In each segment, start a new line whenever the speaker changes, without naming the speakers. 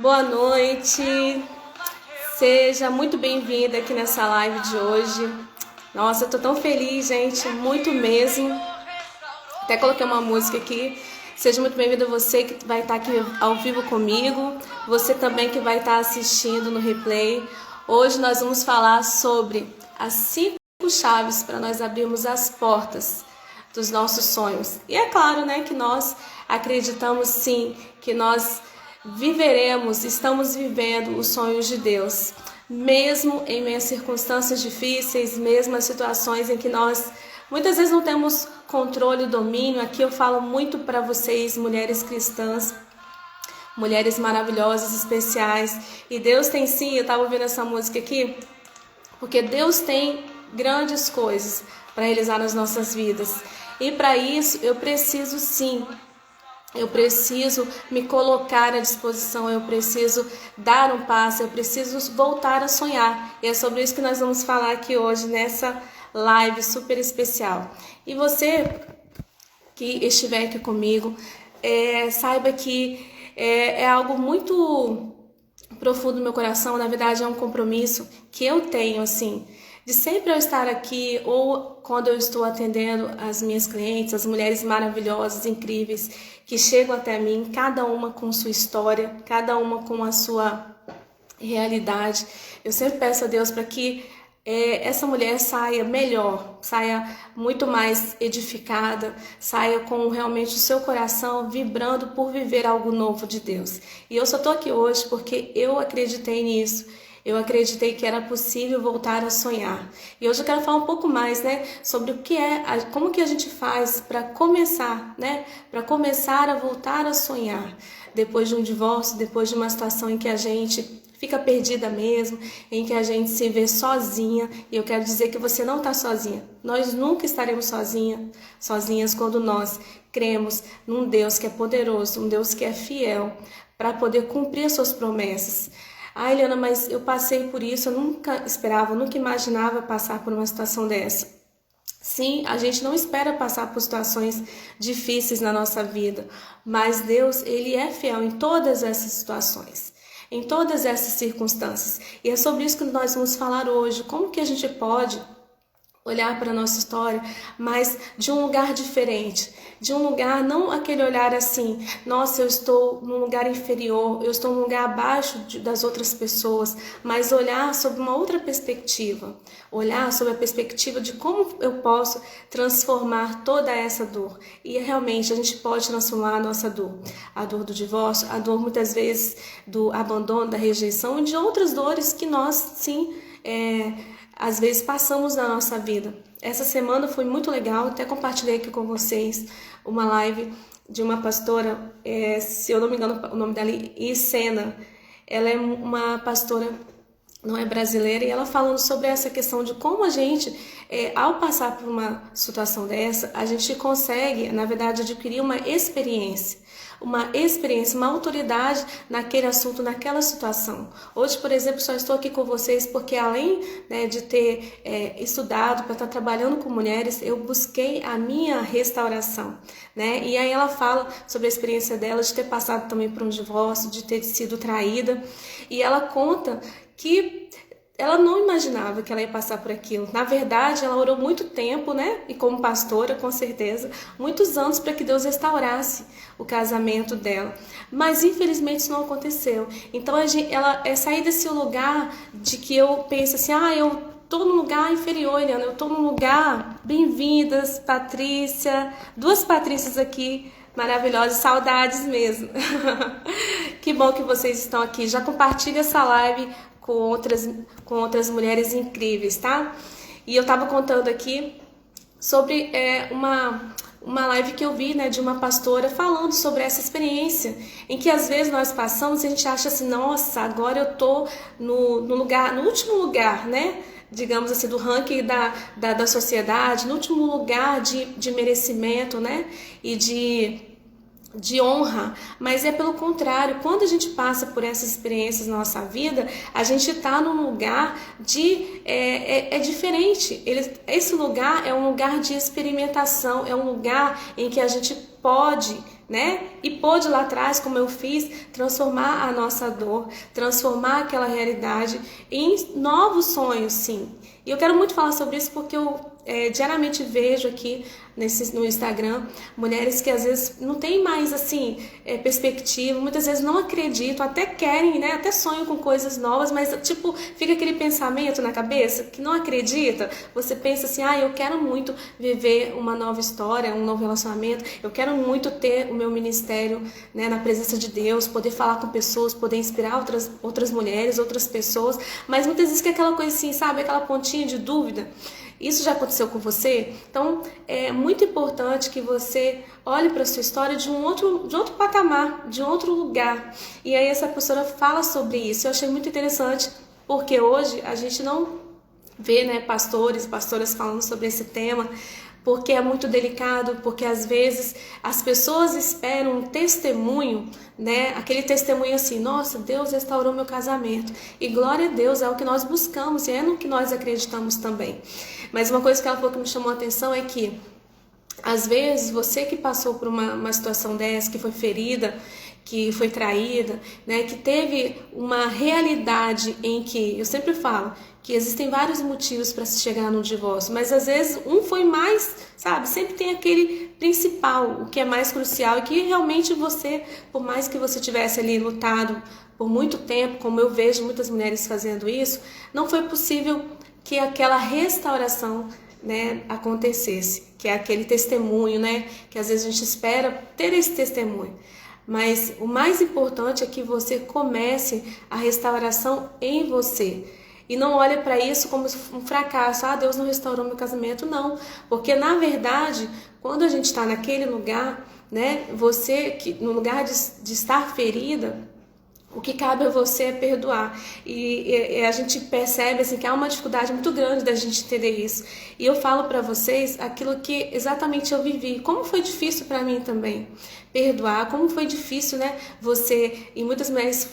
Boa noite, seja muito bem-vinda aqui nessa live de hoje. Nossa, eu tô tão feliz, gente, muito mesmo. Até coloquei uma música aqui. Seja muito bem-vindo você que vai estar aqui ao vivo comigo, você também que vai estar assistindo no replay. Hoje nós vamos falar sobre as 5 chaves para nós abrirmos as portas dos nossos sonhos. E é claro, né, que nós acreditamos sim que nós estamos vivendo os sonhos de Deus, mesmo em meio a circunstâncias difíceis, mesmo as situações em que nós muitas vezes não temos controle e domínio. Aqui eu falo muito para vocês, mulheres cristãs, mulheres maravilhosas, especiais. E Deus tem sim, eu estava ouvindo essa música aqui, porque Deus tem grandes coisas para realizar nas nossas vidas. E para isso eu preciso sim, eu preciso me colocar à disposição, eu preciso dar um passo, eu preciso voltar a sonhar. E é sobre isso que nós vamos falar aqui hoje, nessa live super especial. E você que estiver aqui comigo, saiba que é algo muito profundo no meu coração. Na verdade é um compromisso que eu tenho, assim, de sempre eu estar aqui, ou quando eu estou atendendo as minhas clientes, as mulheres maravilhosas, incríveis, que chegam até mim, cada uma com sua história, cada uma com a sua realidade. Eu sempre peço a Deus para que essa mulher saia melhor, saia muito mais edificada, saia com realmente o seu coração vibrando por viver algo novo de Deus. E eu só estou aqui hoje porque eu acreditei nisso. Eu acreditei que era possível voltar a sonhar. E hoje eu quero falar um pouco mais, né, sobre o que como que a gente faz para começar, né, para começar a voltar a sonhar. Depois de um divórcio, depois de uma situação em que a gente fica perdida mesmo, em que a gente se vê sozinha. E eu quero dizer que você não está sozinha. Nós nunca estaremos sozinhas quando nós cremos num Deus que é poderoso, um Deus que é fiel para poder cumprir as suas promessas. Ah, Eliana, mas eu passei por isso, eu nunca esperava, eu nunca imaginava passar por uma situação dessa. Sim, a gente não espera passar por situações difíceis na nossa vida, mas Deus, Ele é fiel em todas essas situações, em todas essas circunstâncias. E é sobre isso que nós vamos falar hoje. Como que a gente pode olhar para a nossa história, mas de um lugar diferente, de um lugar, não aquele olhar assim, nossa, eu estou num lugar inferior, eu estou num lugar abaixo das outras pessoas, mas olhar sob uma outra perspectiva, olhar sob a perspectiva de como eu posso transformar toda essa dor. E realmente a gente pode transformar a nossa dor, a dor do divórcio, a dor muitas vezes do abandono, da rejeição e de outras dores que nós sim, às vezes passamos na nossa vida. Essa semana foi muito legal, até compartilhei aqui com vocês uma live de uma pastora, se eu não me engano o nome dela é Icena. Ela é uma pastora, não é brasileira, e ela falando sobre essa questão de como a gente, ao passar por uma situação dessa, a gente consegue, na verdade, adquirir uma experiência, uma autoridade naquele assunto, naquela situação. Hoje, por exemplo, só estou aqui com vocês porque além, né, de ter estudado para estar trabalhando com mulheres, eu busquei a minha restauração, né? E aí ela fala sobre a experiência dela de ter passado também por um divórcio, de ter sido traída, e ela conta que ela não imaginava que ela ia passar por aquilo. Na verdade, ela orou muito tempo, né? E como pastora, com certeza, muitos anos para que Deus restaurasse o casamento dela. Mas, infelizmente, isso não aconteceu. Então, ela sair desse lugar de que eu penso assim, eu estou num lugar inferior, Eliana, eu estou num lugar... Bem-vindas, Patrícia. 2 Patrícias aqui, maravilhosas, saudades mesmo. Que bom que vocês estão aqui. Já compartilha essa live com outras mulheres incríveis, tá? E eu tava contando aqui sobre uma live que eu vi, né, de uma pastora falando sobre essa experiência, em que às vezes nós passamos e a gente acha assim, nossa, agora eu tô no último lugar, né? Digamos assim, do ranking da sociedade, no último lugar de merecimento, né? E de honra, mas é pelo contrário. Quando a gente passa por essas experiências na nossa vida, a gente está num lugar diferente. Esse lugar é um lugar de experimentação, é um lugar em que a gente pode, né? E pôde lá atrás, como eu fiz, transformar a nossa dor, transformar aquela realidade em novos sonhos, sim. E eu quero muito falar sobre isso porque eu diariamente vejo aqui no Instagram mulheres que às vezes não têm mais assim perspectiva, muitas vezes não acreditam, até querem, né? Até sonham com coisas novas, mas tipo fica aquele pensamento na cabeça que não acredita. Você pensa assim, eu quero muito viver uma nova história, um novo relacionamento, eu quero muito ter o meu ministério, né, na presença de Deus, poder falar com pessoas, poder inspirar outras mulheres, outras pessoas, mas muitas vezes que é aquela coisa assim, sabe, aquela pontinha de dúvida. Isso já aconteceu com você? Então, é muito importante que você olhe para a sua história de um outro patamar, de um outro lugar. E aí essa professora fala sobre isso. Eu achei muito interessante, porque hoje a gente não vê, né, pastores, pastoras falando sobre esse tema, porque é muito delicado, porque às vezes as pessoas esperam um testemunho, né? Aquele testemunho assim, nossa, Deus restaurou meu casamento. E glória a Deus, é o que nós buscamos e é no que nós acreditamos também. Mas uma coisa que ela falou que me chamou a atenção é que, às vezes, você que passou por uma situação dessa, que foi ferida, que foi traída, né, que teve uma realidade em que, eu sempre falo, que existem vários motivos para se chegar no divórcio, mas às vezes um foi mais, sabe, sempre tem aquele principal, o que é mais crucial e que realmente você, por mais que você tivesse ali lutado por muito tempo, como eu vejo muitas mulheres fazendo isso, não foi possível que aquela restauração, né, acontecesse, que é aquele testemunho, né, que às vezes a gente espera ter esse testemunho. Mas o mais importante é que você comece a restauração em você. E não olhe para isso como um fracasso. Deus não restaurou meu casamento. Não. Porque, na verdade, quando a gente está naquele lugar, né, você, que no lugar de estar ferida, o que cabe a você é perdoar. E a gente percebe assim, que há uma dificuldade muito grande da gente entender isso. E eu falo para vocês aquilo que exatamente eu vivi. Como foi difícil para mim também perdoar. Como foi difícil, né? Você, e muitas mulheres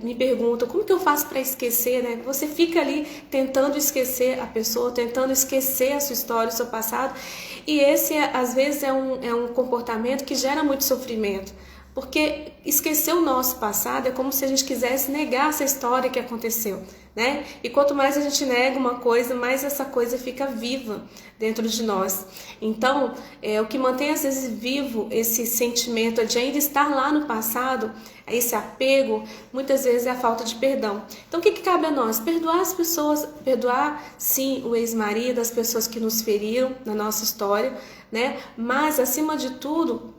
me perguntam, como que eu faço para esquecer, né? Você fica ali tentando esquecer a pessoa, tentando esquecer a sua história, o seu passado. E esse, às vezes, é um comportamento que gera muito sofrimento. Porque esquecer o nosso passado é como se a gente quisesse negar essa história que aconteceu, né? E quanto mais a gente nega uma coisa, mais essa coisa fica viva dentro de nós. Então, o que mantém às vezes vivo esse sentimento de ainda estar lá no passado, esse apego, muitas vezes é a falta de perdão. Então, o que cabe a nós? Perdoar as pessoas, perdoar sim o ex-marido, as pessoas que nos feriram na nossa história, né? Mas, acima de tudo,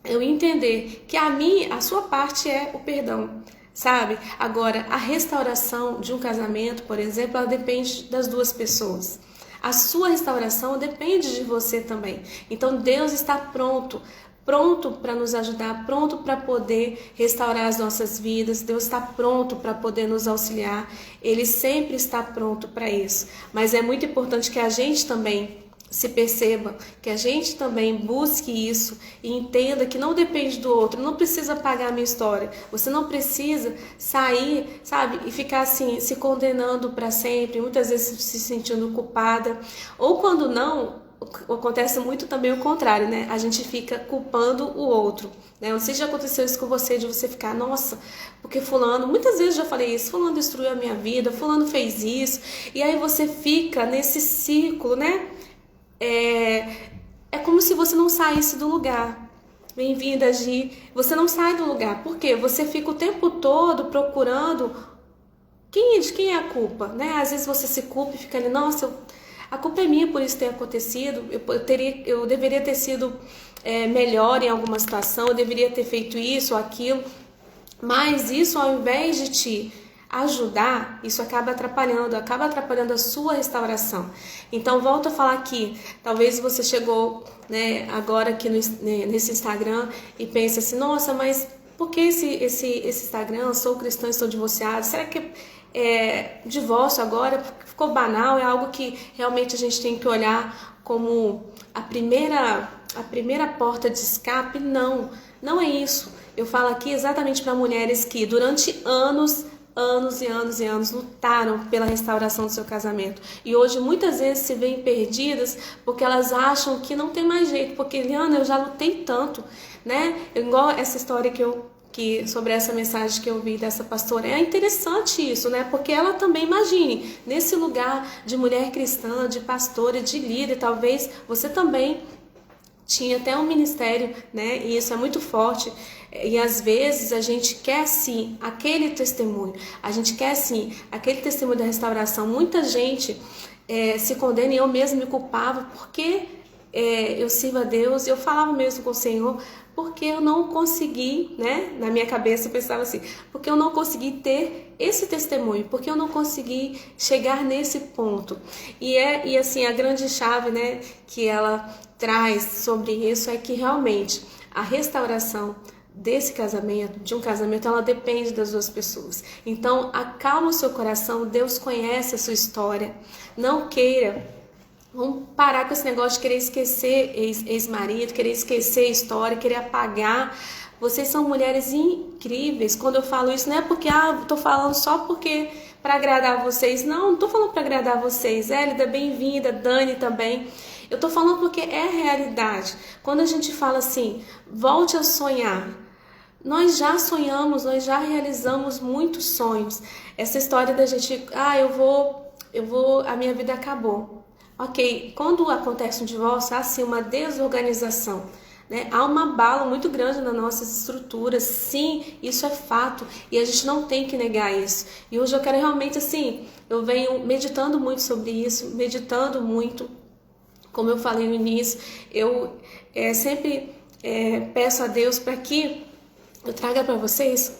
eu entender que a sua parte é o perdão, sabe? Agora, a restauração de um casamento, por exemplo, ela depende das duas pessoas. A sua restauração depende de você também. Então, Deus está pronto para nos ajudar, pronto para poder restaurar as nossas vidas. Deus está pronto para poder nos auxiliar. Ele sempre está pronto para isso. Mas é muito importante que a gente também se perceba, que a gente também busque isso e entenda que não depende do outro, não precisa apagar a minha história, você não precisa sair, sabe, e ficar assim, se condenando para sempre, muitas vezes se sentindo culpada, ou quando não, acontece muito também o contrário, né? A gente fica culpando o outro, né? Eu não sei se já aconteceu isso com você, de você ficar, nossa, porque fulano, muitas vezes já falei isso, fulano destruiu a minha vida, fulano fez isso, e aí você fica nesse círculo, né? É como se você não saísse do lugar. Bem-vinda, Gi. Você não sai do lugar. Por quê? Você fica o tempo todo procurando de quem é a culpa, né? Às vezes você se culpa e fica ali, nossa, a culpa é minha por isso ter acontecido. Eu deveria ter sido melhor em alguma situação, eu deveria ter feito isso ou aquilo. Mas isso, ao invés de te ajudar, isso acaba atrapalhando a sua restauração. Então, volto a falar aqui, talvez você chegou, né, agora aqui nesse Instagram e pensa assim, nossa, mas por que esse Instagram, sou cristã, estou divorciada, será que divórcio agora ficou banal, é algo que realmente a gente tem que olhar como a primeira porta de escape? Não é isso. Eu falo aqui exatamente para mulheres que durante anos anos e anos e anos lutaram pela restauração do seu casamento. E hoje muitas vezes se veem perdidas porque elas acham que não tem mais jeito. Porque, Eliana, eu já lutei tanto, né? Igual essa história sobre essa mensagem que eu vi dessa pastora. É interessante isso, né? Porque ela também, imagine, nesse lugar de mulher cristã, de pastora, de líder, talvez você também tinha até um ministério, né? E isso é muito forte. E às vezes a gente quer sim aquele testemunho, a gente quer sim aquele testemunho da restauração. Muita gente se condena, e eu mesma me culpava porque eu sirvo a Deus, eu falava mesmo com o Senhor, porque eu não consegui, né? Na minha cabeça eu pensava assim, porque eu não consegui ter esse testemunho, porque eu não consegui chegar nesse ponto. E assim, a grande chave, né, que ela traz sobre isso é que realmente a restauração desse casamento, de um casamento, ela depende das duas pessoas. Então, acalma o seu coração, Deus conhece a sua história. Não queira. Vamos parar com esse negócio de querer esquecer ex-marido, querer esquecer a história, querer apagar. Vocês são mulheres incríveis. Quando eu falo isso, não é porque estou falando só porque para agradar vocês. Não estou falando para agradar vocês. Hélida, bem-vinda. Dani também. Eu estou falando porque é realidade. Quando a gente fala assim, volte a sonhar. Nós já sonhamos, nós já realizamos muitos sonhos. Essa história da gente, a minha vida acabou. Ok, quando acontece um divórcio, há assim uma desorganização, né? Há um abalo muito grande nas nossas estruturas, sim, isso é fato, e a gente não tem que negar isso. E hoje eu quero realmente, assim, eu venho meditando muito sobre isso, meditando muito, como eu falei no início, eu sempre peço a Deus para que eu traga para vocês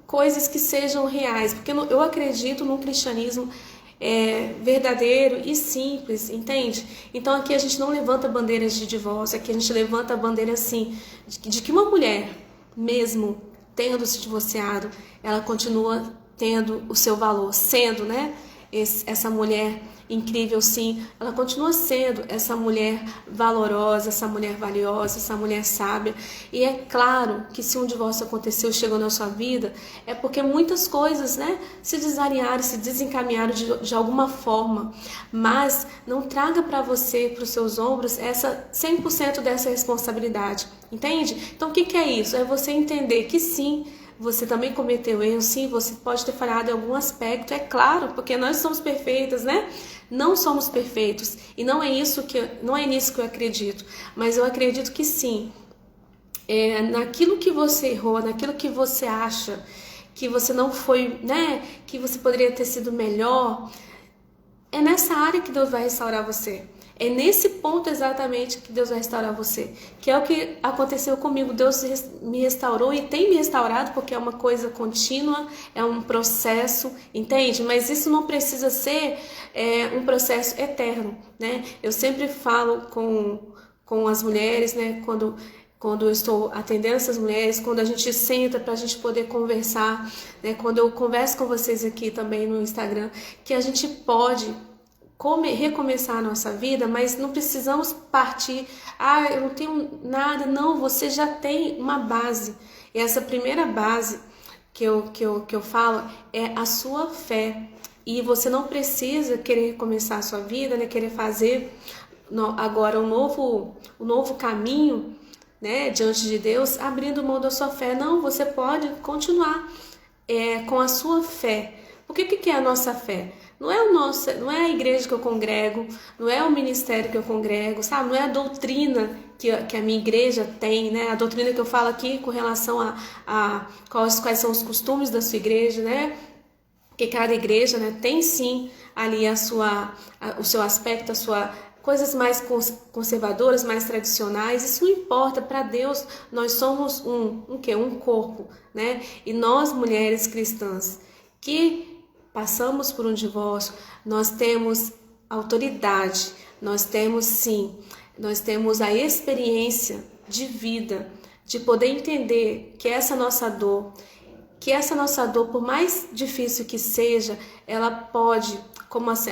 coisas que sejam reais, porque eu acredito num cristianismo verdadeiro e simples, entende? Então aqui a gente não levanta bandeiras de divórcio, aqui a gente levanta a bandeira assim, de que uma mulher, mesmo tendo se divorciado, ela continua tendo o seu valor, sendo, né, essa mulher incrível, sim, ela continua sendo essa mulher valorosa, essa mulher valiosa, essa mulher sábia. E é claro que se um divórcio aconteceu, chegou na sua vida, é porque muitas coisas, né, se desalinharam, se desencaminharam de alguma forma. Mas não traga para você, para os seus ombros, 100% dessa responsabilidade, entende? Então o que é isso? É você entender que sim, você também cometeu erro, sim, você pode ter falhado em algum aspecto, é claro, porque nós somos perfeitas, né? Não somos perfeitos, e não é nisso que eu acredito, mas eu acredito que sim, naquilo que você errou, naquilo que você acha que você não foi, né, que você poderia ter sido melhor, é nessa área que Deus vai restaurar você. É nesse ponto exatamente que Deus vai restaurar você. Que é o que aconteceu comigo. Deus me restaurou e tem me restaurado, porque é uma coisa contínua, é um processo, entende? Mas isso não precisa ser um processo eterno, né? Eu sempre falo com as mulheres, né? Quando eu estou atendendo essas mulheres, quando a gente senta para a gente poder conversar, né? Quando eu converso com vocês aqui também no Instagram, que a gente pode recomeçar a nossa vida, mas não precisamos partir, eu não tenho nada, não, você já tem uma base, e essa primeira base que eu falo é a sua fé, e você não precisa querer recomeçar a sua vida, né, querer fazer agora um novo caminho, né, diante de Deus, abrindo mão da sua fé. Não, você pode continuar com a sua fé. Porque o que é a nossa fé? Não é a igreja que eu congrego, não é o ministério que eu congrego, sabe? Não é a doutrina que a minha igreja tem, né? A doutrina que eu falo aqui com relação a quais são os costumes da sua igreja, né? Porque cada igreja, né, tem sim ali o seu aspecto, coisas mais conservadoras, mais tradicionais. Isso não importa, para Deus nós somos um corpo, né? E nós, mulheres cristãs, que passamos por um divórcio, nós temos autoridade, nós temos a experiência de vida, de poder entender que essa nossa dor, por mais difícil que seja, ela pode,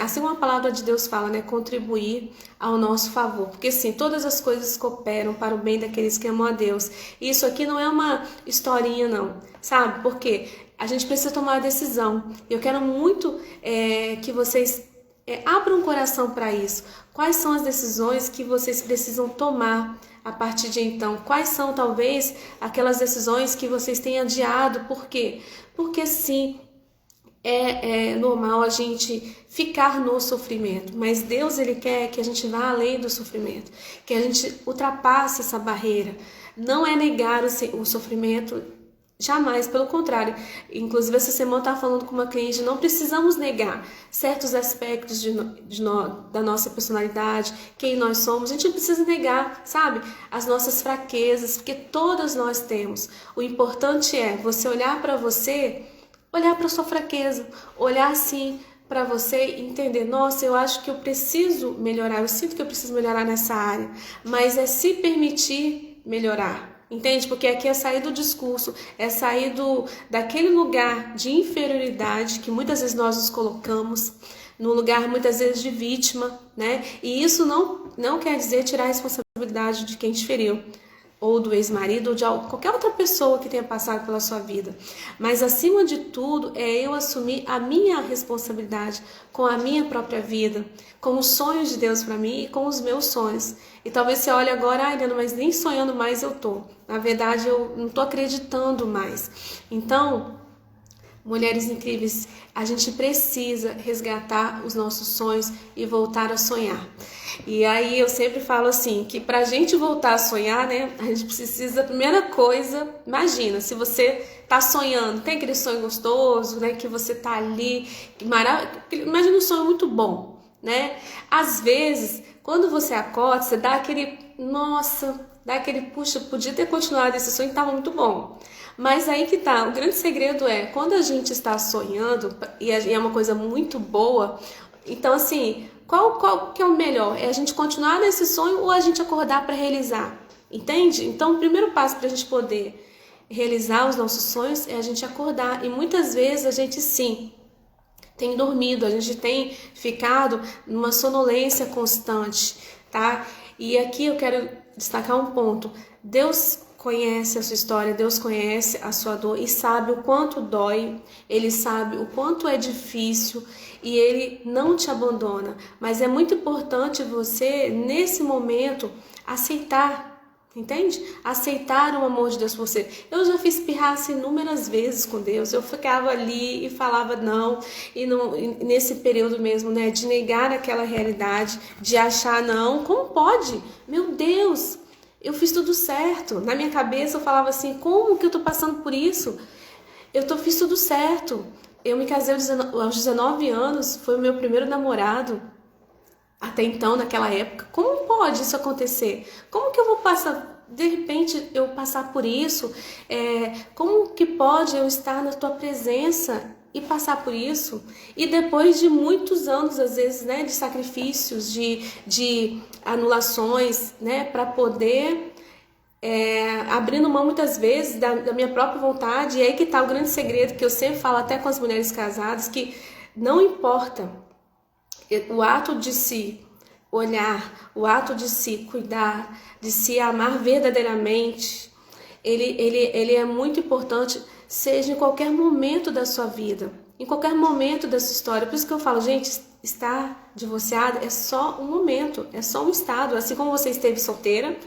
assim como a palavra de Deus fala, né, contribuir ao nosso favor. Porque sim, todas as coisas cooperam para o bem daqueles que amam a Deus. E isso aqui não é uma historinha, não, sabe? Porque a gente precisa tomar a decisão. Eu quero muito que vocês abram o coração para isso. Quais são as decisões que vocês precisam tomar a partir de então? Quais são, talvez, aquelas decisões que vocês têm adiado? Por quê? Porque sim, é normal a gente ficar no sofrimento, mas Deus, Ele quer que a gente vá além do sofrimento, que a gente ultrapasse essa barreira. Não é negar o sofrimento, jamais, pelo contrário. Inclusive, essa semana eu estava falando com uma cliente, não precisamos negar certos aspectos da nossa personalidade, quem nós somos. A gente não precisa negar, sabe, as nossas fraquezas, porque todas nós temos. O importante é você olhar para você, olhar para sua fraqueza, olhar assim para você e entender, nossa, eu acho que eu preciso melhorar, eu sinto que eu preciso melhorar nessa área, mas é se permitir melhorar. Entende? Porque aqui é sair do discurso, é sair daquele lugar de inferioridade que muitas vezes nós nos colocamos, no lugar muitas vezes de vítima, né? E isso não quer dizer tirar a responsabilidade de quem te feriu, ou do ex-marido, ou de qualquer outra pessoa que tenha passado pela sua vida. Mas, acima de tudo, é eu assumir a minha responsabilidade com a minha própria vida, com os sonhos de Deus para mim e com os meus sonhos. E talvez você olhe agora, Ariana, mas nem sonhando mais eu tô. Na verdade, eu não tô acreditando mais. Então, mulheres incríveis, a gente precisa resgatar os nossos sonhos e voltar a sonhar. E aí eu sempre falo assim, que pra gente voltar a sonhar, né, a gente precisa, a primeira coisa, imagina, se você tá sonhando, tem aquele sonho gostoso, né, que você tá ali, imagina um sonho muito bom, né? Às vezes, quando você acorda, você dá aquele, nossa, dá aquele, puxa, podia ter continuado esse sonho, tava muito bom. Mas aí que tá, o grande segredo é, quando a gente está sonhando, e é uma coisa muito boa, então assim, qual que é o melhor? É a gente continuar nesse sonho ou a gente acordar para realizar? Entende? Então o primeiro passo para a gente poder realizar os nossos sonhos é a gente acordar. E muitas vezes a gente sim tem dormido, a gente tem ficado numa sonolência constante, tá? E aqui eu quero destacar um ponto. Deus conhece a sua história, Deus conhece a sua dor e sabe o quanto dói, Ele sabe o quanto é difícil e Ele não te abandona. Mas é muito importante você, nesse momento, aceitar, entende? Aceitar o amor de Deus por você. Eu já fiz pirraça inúmeras vezes com Deus, eu ficava ali e falava não, e nesse período mesmo, né, de negar aquela realidade, de achar não, como pode? Meu Deus! Eu fiz tudo certo. Na minha cabeça eu falava assim, como que eu tô passando por isso? Fiz tudo certo. Eu me casei aos 19 anos, foi o meu primeiro namorado. Até então, naquela época. Como pode isso acontecer? Como que eu vou passar, de repente, eu passar por isso? Como que pode eu estar na tua presença e passar por isso? E depois de muitos anos, às vezes, né, de sacrifícios, de anulações, né, para poder abrindo mão muitas vezes da minha própria vontade. E aí que está o grande segredo que eu sempre falo até com as mulheres casadas, que não importa o ato de se olhar, o ato de se cuidar, de se amar verdadeiramente, ele é muito importante, seja em qualquer momento da sua vida, em qualquer momento da sua história. Por isso que eu falo, gente, estar divorciada é só um momento, é só um estado. Assim como você esteve solteira,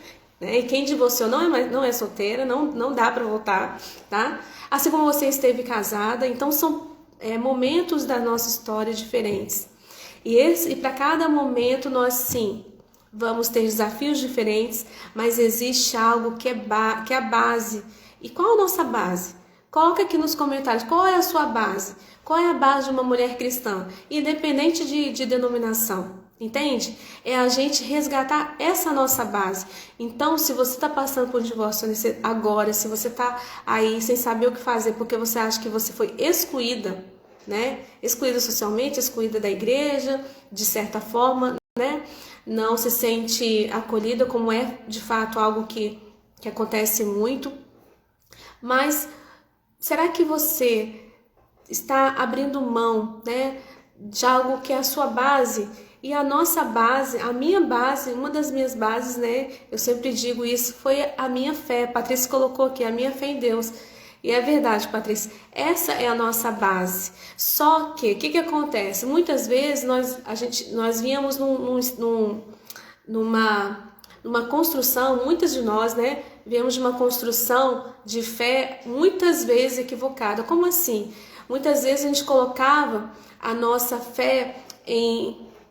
né? E quem divorciou não é solteira, não dá para voltar, tá? Assim como você esteve casada, então são momentos da nossa história diferentes. E para cada momento nós sim vamos ter desafios diferentes, mas existe algo que é a base. E qual é a nossa base? Coloca aqui nos comentários qual é a sua base. Qual é a base de uma mulher cristã? Independente de denominação. Entende? É a gente resgatar essa nossa base. Então, se você está passando por um divórcio agora, se você está aí sem saber o que fazer porque você acha que você foi excluída, né? Excluída socialmente, excluída da igreja, de certa forma, né? Não se sente acolhida, como é de fato algo que acontece muito. Mas será que você está abrindo mão, né, de algo que é a sua base? E a nossa base, a minha base, uma das minhas bases, né, eu sempre digo isso, foi a minha fé. A Patrícia colocou aqui, a minha fé em Deus. E é verdade, Patrícia, essa é a nossa base. Só que, o que acontece? Muitas vezes nós víamos numa construção, muitas de nós, né, viemos de uma construção de fé muitas vezes equivocada. Como assim? Muitas vezes a gente colocava a nossa fé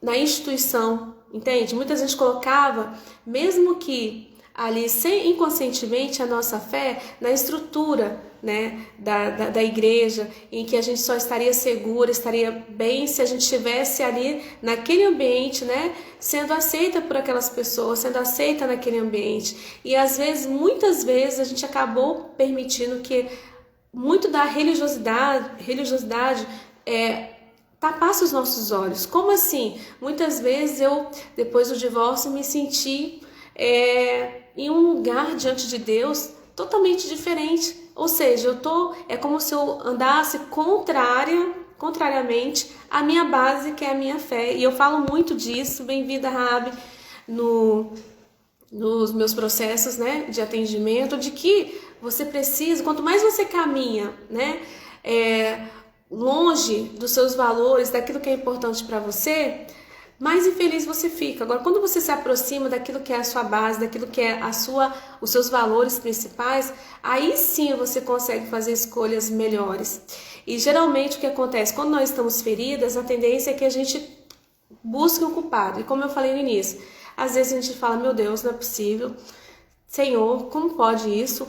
na instituição, entende? Muitas vezes a gente colocava, mesmo que ali inconscientemente, a nossa fé na estrutura, né, da igreja, em que a gente só estaria segura, estaria bem se a gente estivesse ali naquele ambiente, né, sendo aceita por aquelas pessoas, sendo aceita naquele ambiente. E às vezes, muitas vezes, a gente acabou permitindo que muito da religiosidade tapasse os nossos olhos. Como assim? Muitas vezes eu, depois do divórcio, me senti em um lugar diante de Deus totalmente diferente. Ou seja, é como se eu andasse contrariamente à minha base, que é a minha fé. E eu falo muito disso, bem-vinda, Rabi, nos meus processos, né, de atendimento, de que você precisa, quanto mais você caminha, né, longe dos seus valores, daquilo que é importante para você, mais infeliz você fica. Agora, quando você se aproxima daquilo que é a sua base, daquilo que é os seus valores principais, aí sim você consegue fazer escolhas melhores. E geralmente o que acontece? Quando nós estamos feridas, a tendência é que a gente busque um culpado. E como eu falei no início, às vezes a gente fala, meu Deus, não é possível. Senhor, como pode isso?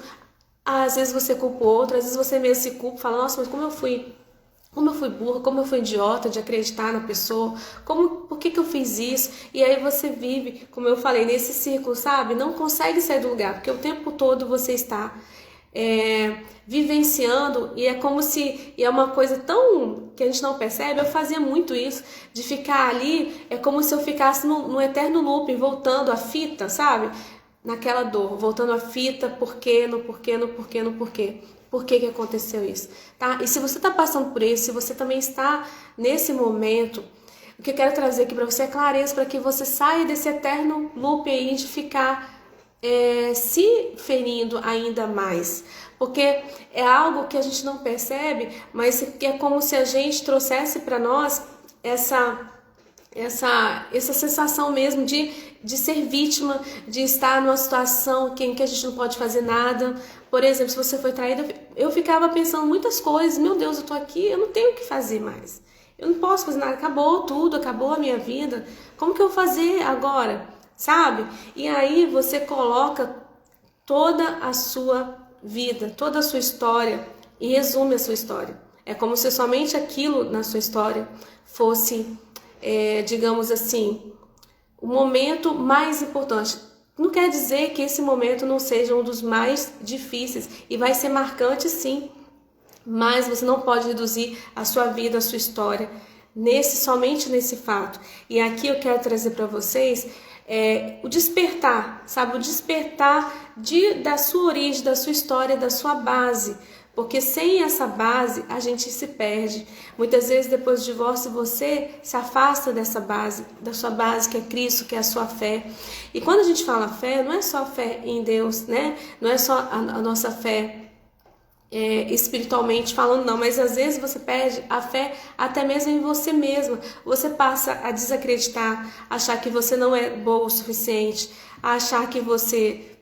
Às vezes você culpa o outro, às vezes você mesmo se culpa, fala, nossa, mas como eu fui burra, como eu fui idiota de acreditar na pessoa, por que eu fiz isso? E aí você vive, como eu falei, nesse círculo, sabe? Não consegue sair do lugar, porque o tempo todo você está vivenciando, e é como se, e é uma coisa tão que a gente não percebe. Eu fazia muito isso, de ficar ali, é como se eu ficasse no eterno looping, voltando a fita, sabe? Naquela dor, voltando a fita, por que que aconteceu isso, tá? E se você está passando por isso, se você também está nesse momento, o que eu quero trazer aqui para você é clareza, para que você saia desse eterno loop aí de ficar se ferindo ainda mais, porque é algo que a gente não percebe, mas que é como se a gente trouxesse para nós essa sensação mesmo de ser vítima, de estar numa situação em que a gente não pode fazer nada. Por exemplo, se você foi traída, eu ficava pensando muitas coisas, meu Deus, eu tô aqui, eu não tenho o que fazer mais, eu não posso fazer nada, acabou tudo, acabou a minha vida, como que eu vou fazer agora, sabe? E aí você coloca toda a sua vida, toda a sua história e resume a sua história. É como se somente aquilo na sua história fosse, digamos assim, o momento mais importante. Não quer dizer que esse momento não seja um dos mais difíceis, e vai ser marcante sim, mas você não pode reduzir a sua vida, a sua história, somente nesse fato. E aqui eu quero trazer para vocês o despertar, sabe? O despertar da sua origem, da sua história, da sua base. Porque sem essa base, a gente se perde. Muitas vezes, depois do divórcio, você se afasta dessa base, da sua base, que é Cristo, que é a sua fé. E quando a gente fala fé, não é só fé em Deus, né? Não é só a nossa fé espiritualmente falando, não. Mas às vezes você perde a fé até mesmo em você mesma. Você passa a desacreditar, achar que você não é boa o suficiente, a achar que você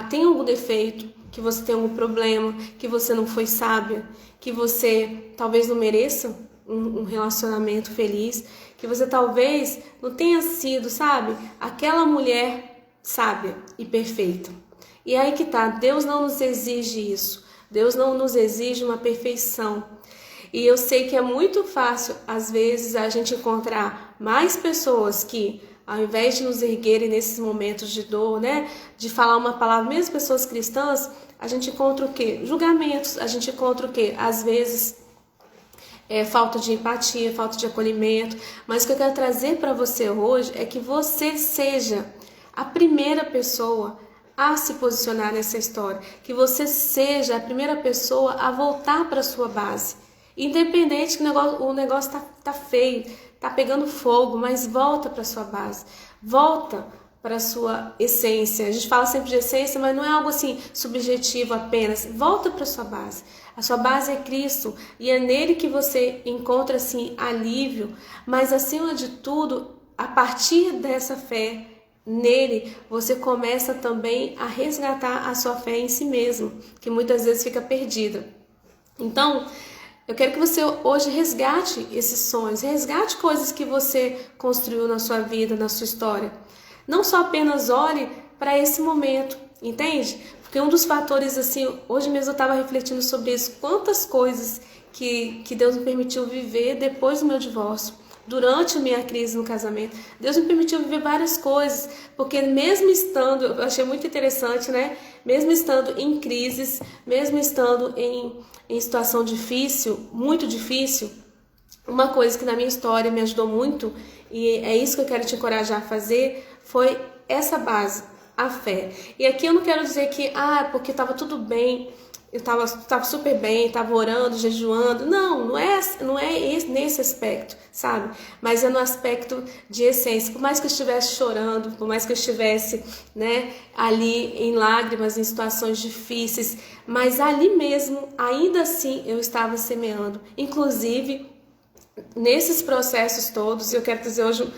tem algum defeito, que você tem algum problema, que você não foi sábia, que você talvez não mereça um relacionamento feliz, que você talvez não tenha sido, sabe, aquela mulher sábia e perfeita. E aí que tá, Deus não nos exige isso, Deus não nos exige uma perfeição. E eu sei que é muito fácil, às vezes, a gente encontrar mais pessoas que, ao invés de nos erguerem nesses momentos de dor, né, de falar uma palavra, mesmo pessoas cristãs, a gente encontra o quê? Julgamentos, a gente encontra o quê? Às vezes, falta de empatia, falta de acolhimento. Mas o que eu quero trazer para você hoje é que você seja a primeira pessoa a se posicionar nessa história, que você seja a primeira pessoa a voltar para a sua base. Independente que o negócio tá feio, tá pegando fogo, mas volta para sua base. Volta para a sua essência. A gente fala sempre de essência, mas não é algo assim subjetivo apenas. Volta para a sua base. A sua base é Cristo e é nele que você encontra assim alívio, mas acima de tudo, a partir dessa fé nele, você começa também a resgatar a sua fé em si mesmo, que muitas vezes fica perdida. Então, eu quero que você hoje resgate esses sonhos, resgate coisas que você construiu na sua vida, na sua história. Não só apenas olhe para esse momento, entende? Porque um dos fatores, assim, hoje mesmo eu estava refletindo sobre isso, quantas coisas que Deus me permitiu viver depois do meu divórcio, durante a minha crise no casamento. Deus me permitiu viver várias coisas, porque mesmo estando, eu achei muito interessante, né? Mesmo estando em crises, mesmo estando em situação difícil, muito difícil, uma coisa que na minha história me ajudou muito, e é isso que eu quero te encorajar a fazer, foi essa base, a fé. E aqui eu não quero dizer que, porque estava tudo bem, eu estava super bem, estava orando, jejuando. Não é nesse aspecto, sabe? Mas é no aspecto de essência. Por mais que eu estivesse chorando, por mais que eu estivesse, né, ali em lágrimas, em situações difíceis, mas ali mesmo, ainda assim, eu estava semeando. Inclusive, nesses processos todos, eu quero dizer hoje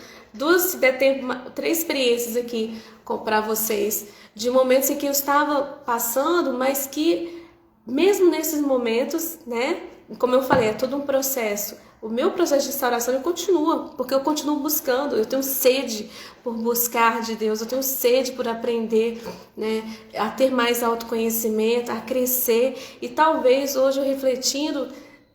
se der tempo, 3 experiências aqui para vocês, de momentos em que eu estava passando, mas que mesmo nesses momentos, né, como eu falei, é todo um processo. O meu processo de restauração ele continua, porque eu continuo buscando, eu tenho sede por buscar de Deus, eu tenho sede por aprender, né, a ter mais autoconhecimento, a crescer. E talvez hoje eu refletindo,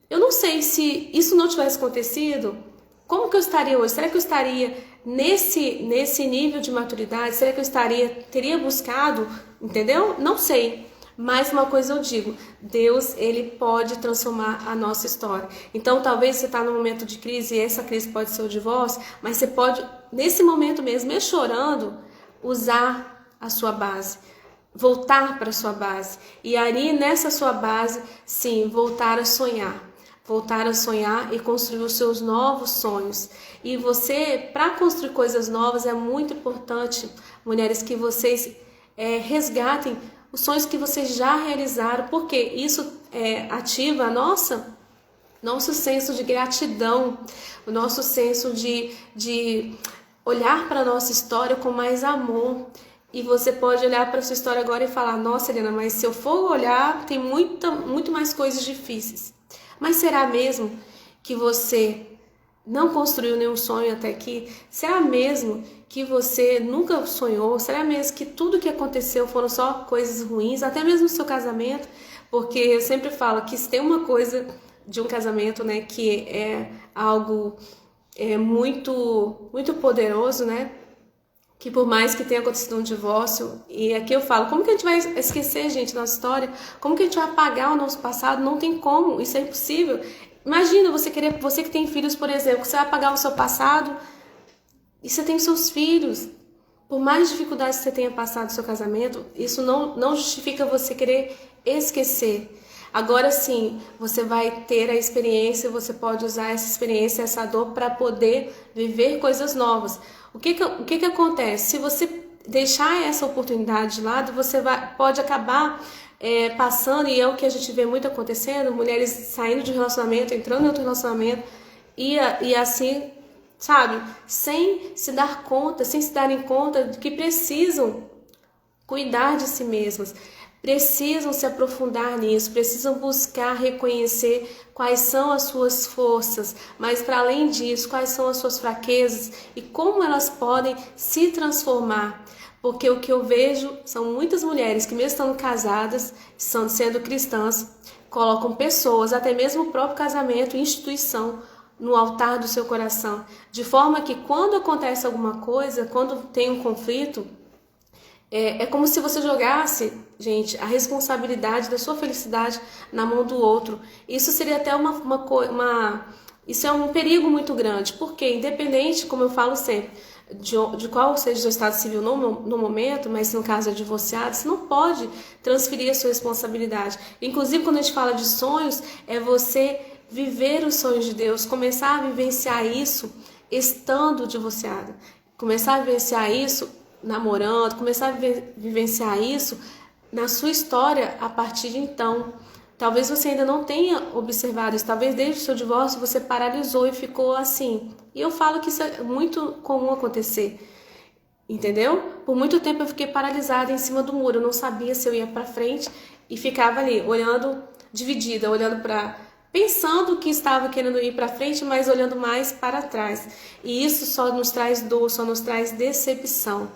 eu não sei se isso não tivesse acontecido, como que eu estaria hoje? Será que eu estaria nesse nível de maturidade? Será que eu teria buscado, entendeu? Não sei. Mas uma coisa eu digo, Deus, ele pode transformar a nossa história. Então, talvez você está num momento de crise, e essa crise pode ser o divórcio, mas você pode, nesse momento mesmo chorando, usar a sua base, voltar para a sua base. E ali, nessa sua base, sim, voltar a sonhar e construir os seus novos sonhos. E você, para construir coisas novas, é muito importante, mulheres, que vocês resgatem os sonhos que vocês já realizaram, porque isso ativa nosso senso de gratidão, o nosso senso de olhar para a nossa história com mais amor. E você pode olhar para a sua história agora e falar, nossa, Helena, mas se eu for olhar, tem muito mais coisas difíceis. Mas será mesmo que você não construiu nenhum sonho até aqui? Será mesmo que você nunca sonhou? Será mesmo que tudo que aconteceu foram só coisas ruins? Até mesmo no seu casamento? Porque eu sempre falo que se tem uma coisa de um casamento, né, que é algo muito, muito poderoso, né? Que por mais que tenha acontecido um divórcio, e aqui eu falo, como que a gente vai esquecer, gente, nossa história? Como que a gente vai apagar o nosso passado? Não tem como, isso é impossível. Imagina você que tem filhos, por exemplo, você vai apagar o seu passado e você tem seus filhos. Por mais dificuldades que você tenha passado no seu casamento, isso não justifica você querer esquecer. Agora sim, você vai ter a experiência, você pode usar essa experiência, essa dor para poder viver coisas novas. O que acontece? Se você deixar essa oportunidade de lado, você pode acabar passando, e é o que a gente vê muito acontecendo, mulheres saindo de um relacionamento, entrando em outro relacionamento, e assim, sabe, sem se darem conta de que precisam cuidar de si mesmas, precisam se aprofundar nisso, precisam buscar reconhecer quais são as suas forças, mas para além disso, quais são as suas fraquezas e como elas podem se transformar. Porque o que eu vejo são muitas mulheres que mesmo estando casadas, sendo cristãs, colocam pessoas, até mesmo o próprio casamento, instituição, no altar do seu coração, de forma que quando acontece alguma coisa, quando tem um conflito, é como se você jogasse, gente, a responsabilidade da sua felicidade na mão do outro. Isso seria até isso é um perigo muito grande, porque independente, como eu falo sempre, de qual seja o estado civil no momento, mas no caso é divorciado, você não pode transferir a sua responsabilidade. Inclusive, quando a gente fala de sonhos, é você viver os sonhos de Deus, começar a vivenciar isso estando divorciado, começar a vivenciar isso namorando, começar a vivenciar isso na sua história a partir de então. Talvez você ainda não tenha observado isso, talvez desde o seu divórcio você paralisou e ficou assim. E eu falo que isso é muito comum acontecer, entendeu? Por muito tempo eu fiquei paralisada em cima do muro, eu não sabia se eu ia para frente e ficava ali, olhando, dividida, olhando para... pensando que estava querendo ir para frente, mas olhando mais para trás. E isso só nos traz dor, só nos traz decepção.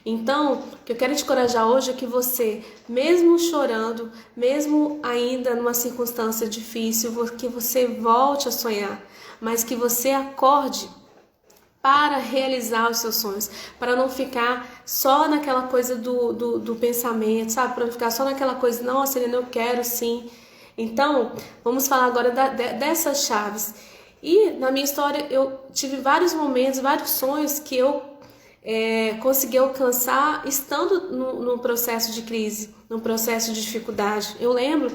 Então, o que eu quero te encorajar hoje é que você, mesmo chorando, mesmo ainda numa circunstância difícil, que você volte a sonhar, mas que você acorde para realizar os seus sonhos, para não ficar só naquela coisa do pensamento, sabe? Para não ficar só naquela coisa, nossa, Helena, eu quero sim. Então, vamos falar agora dessas chaves. E na minha história eu tive vários momentos, vários sonhos que eu consegui alcançar estando no processo de crise, no processo de dificuldade. Eu lembro,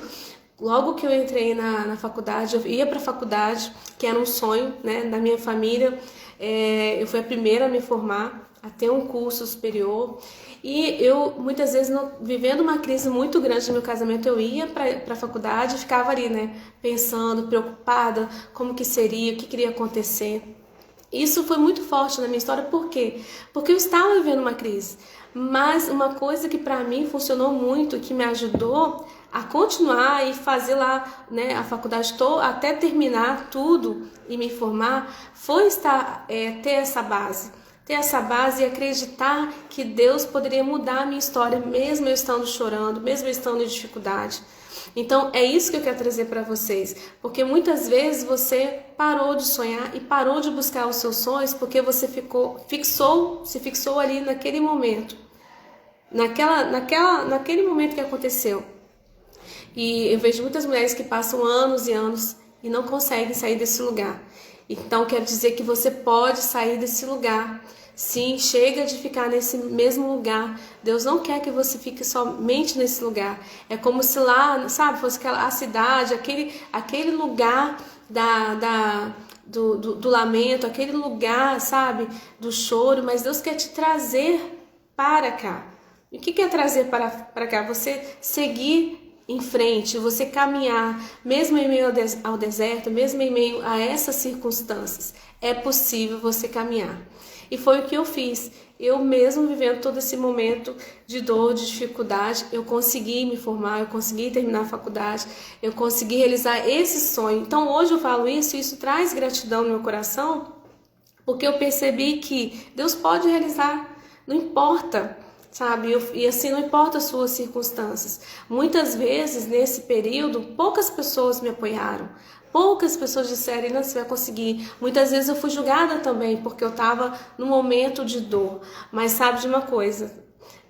logo que eu entrei na faculdade, eu ia para a faculdade, que era um sonho, né, da minha família. Eu fui a primeira a me formar, a ter um curso superior. E eu, muitas vezes, vivendo uma crise muito grande no meu casamento, eu ia para a faculdade e ficava ali, né, pensando, preocupada, como que seria, o que queria acontecer. Isso foi muito forte na minha história, por quê? Porque eu estava vivendo uma crise. Mas uma coisa que para mim funcionou muito, que me ajudou a continuar e fazer lá, né, a faculdade até terminar tudo e me formar, foi ter essa base. Ter essa base e acreditar que Deus poderia mudar a minha história, mesmo eu estando chorando, mesmo eu estando em dificuldade. Então é isso que eu quero trazer para vocês, porque muitas vezes você parou de sonhar e parou de buscar os seus sonhos porque você se fixou ali naquele momento, naquele momento que aconteceu. E eu vejo muitas mulheres que passam anos e anos e não conseguem sair desse lugar. Então quero dizer que você pode sair desse lugar. Sim, chega de ficar nesse mesmo lugar. Deus não quer que você fique somente nesse lugar. É como se lá, sabe, fosse a cidade, aquele lugar do lamento, aquele lugar, sabe, do choro. Mas Deus quer te trazer para cá. E o que quer trazer para cá? Você seguir em frente, você caminhar, mesmo em meio ao deserto, mesmo em meio a essas circunstâncias. É possível você caminhar. E foi o que eu fiz. Eu mesmo vivendo todo esse momento de dor, de dificuldade, eu consegui me formar, eu consegui terminar a faculdade, eu consegui realizar esse sonho. Então hoje eu falo isso e isso traz gratidão no meu coração, porque eu percebi que Deus pode realizar, não importa, sabe? E assim, não importa as suas circunstâncias. Muitas vezes, nesse período, poucas pessoas me apoiaram. Poucas pessoas disseram, não, você vai conseguir. Muitas vezes eu fui julgada também, porque eu estava num momento de dor. Mas sabe de uma coisa,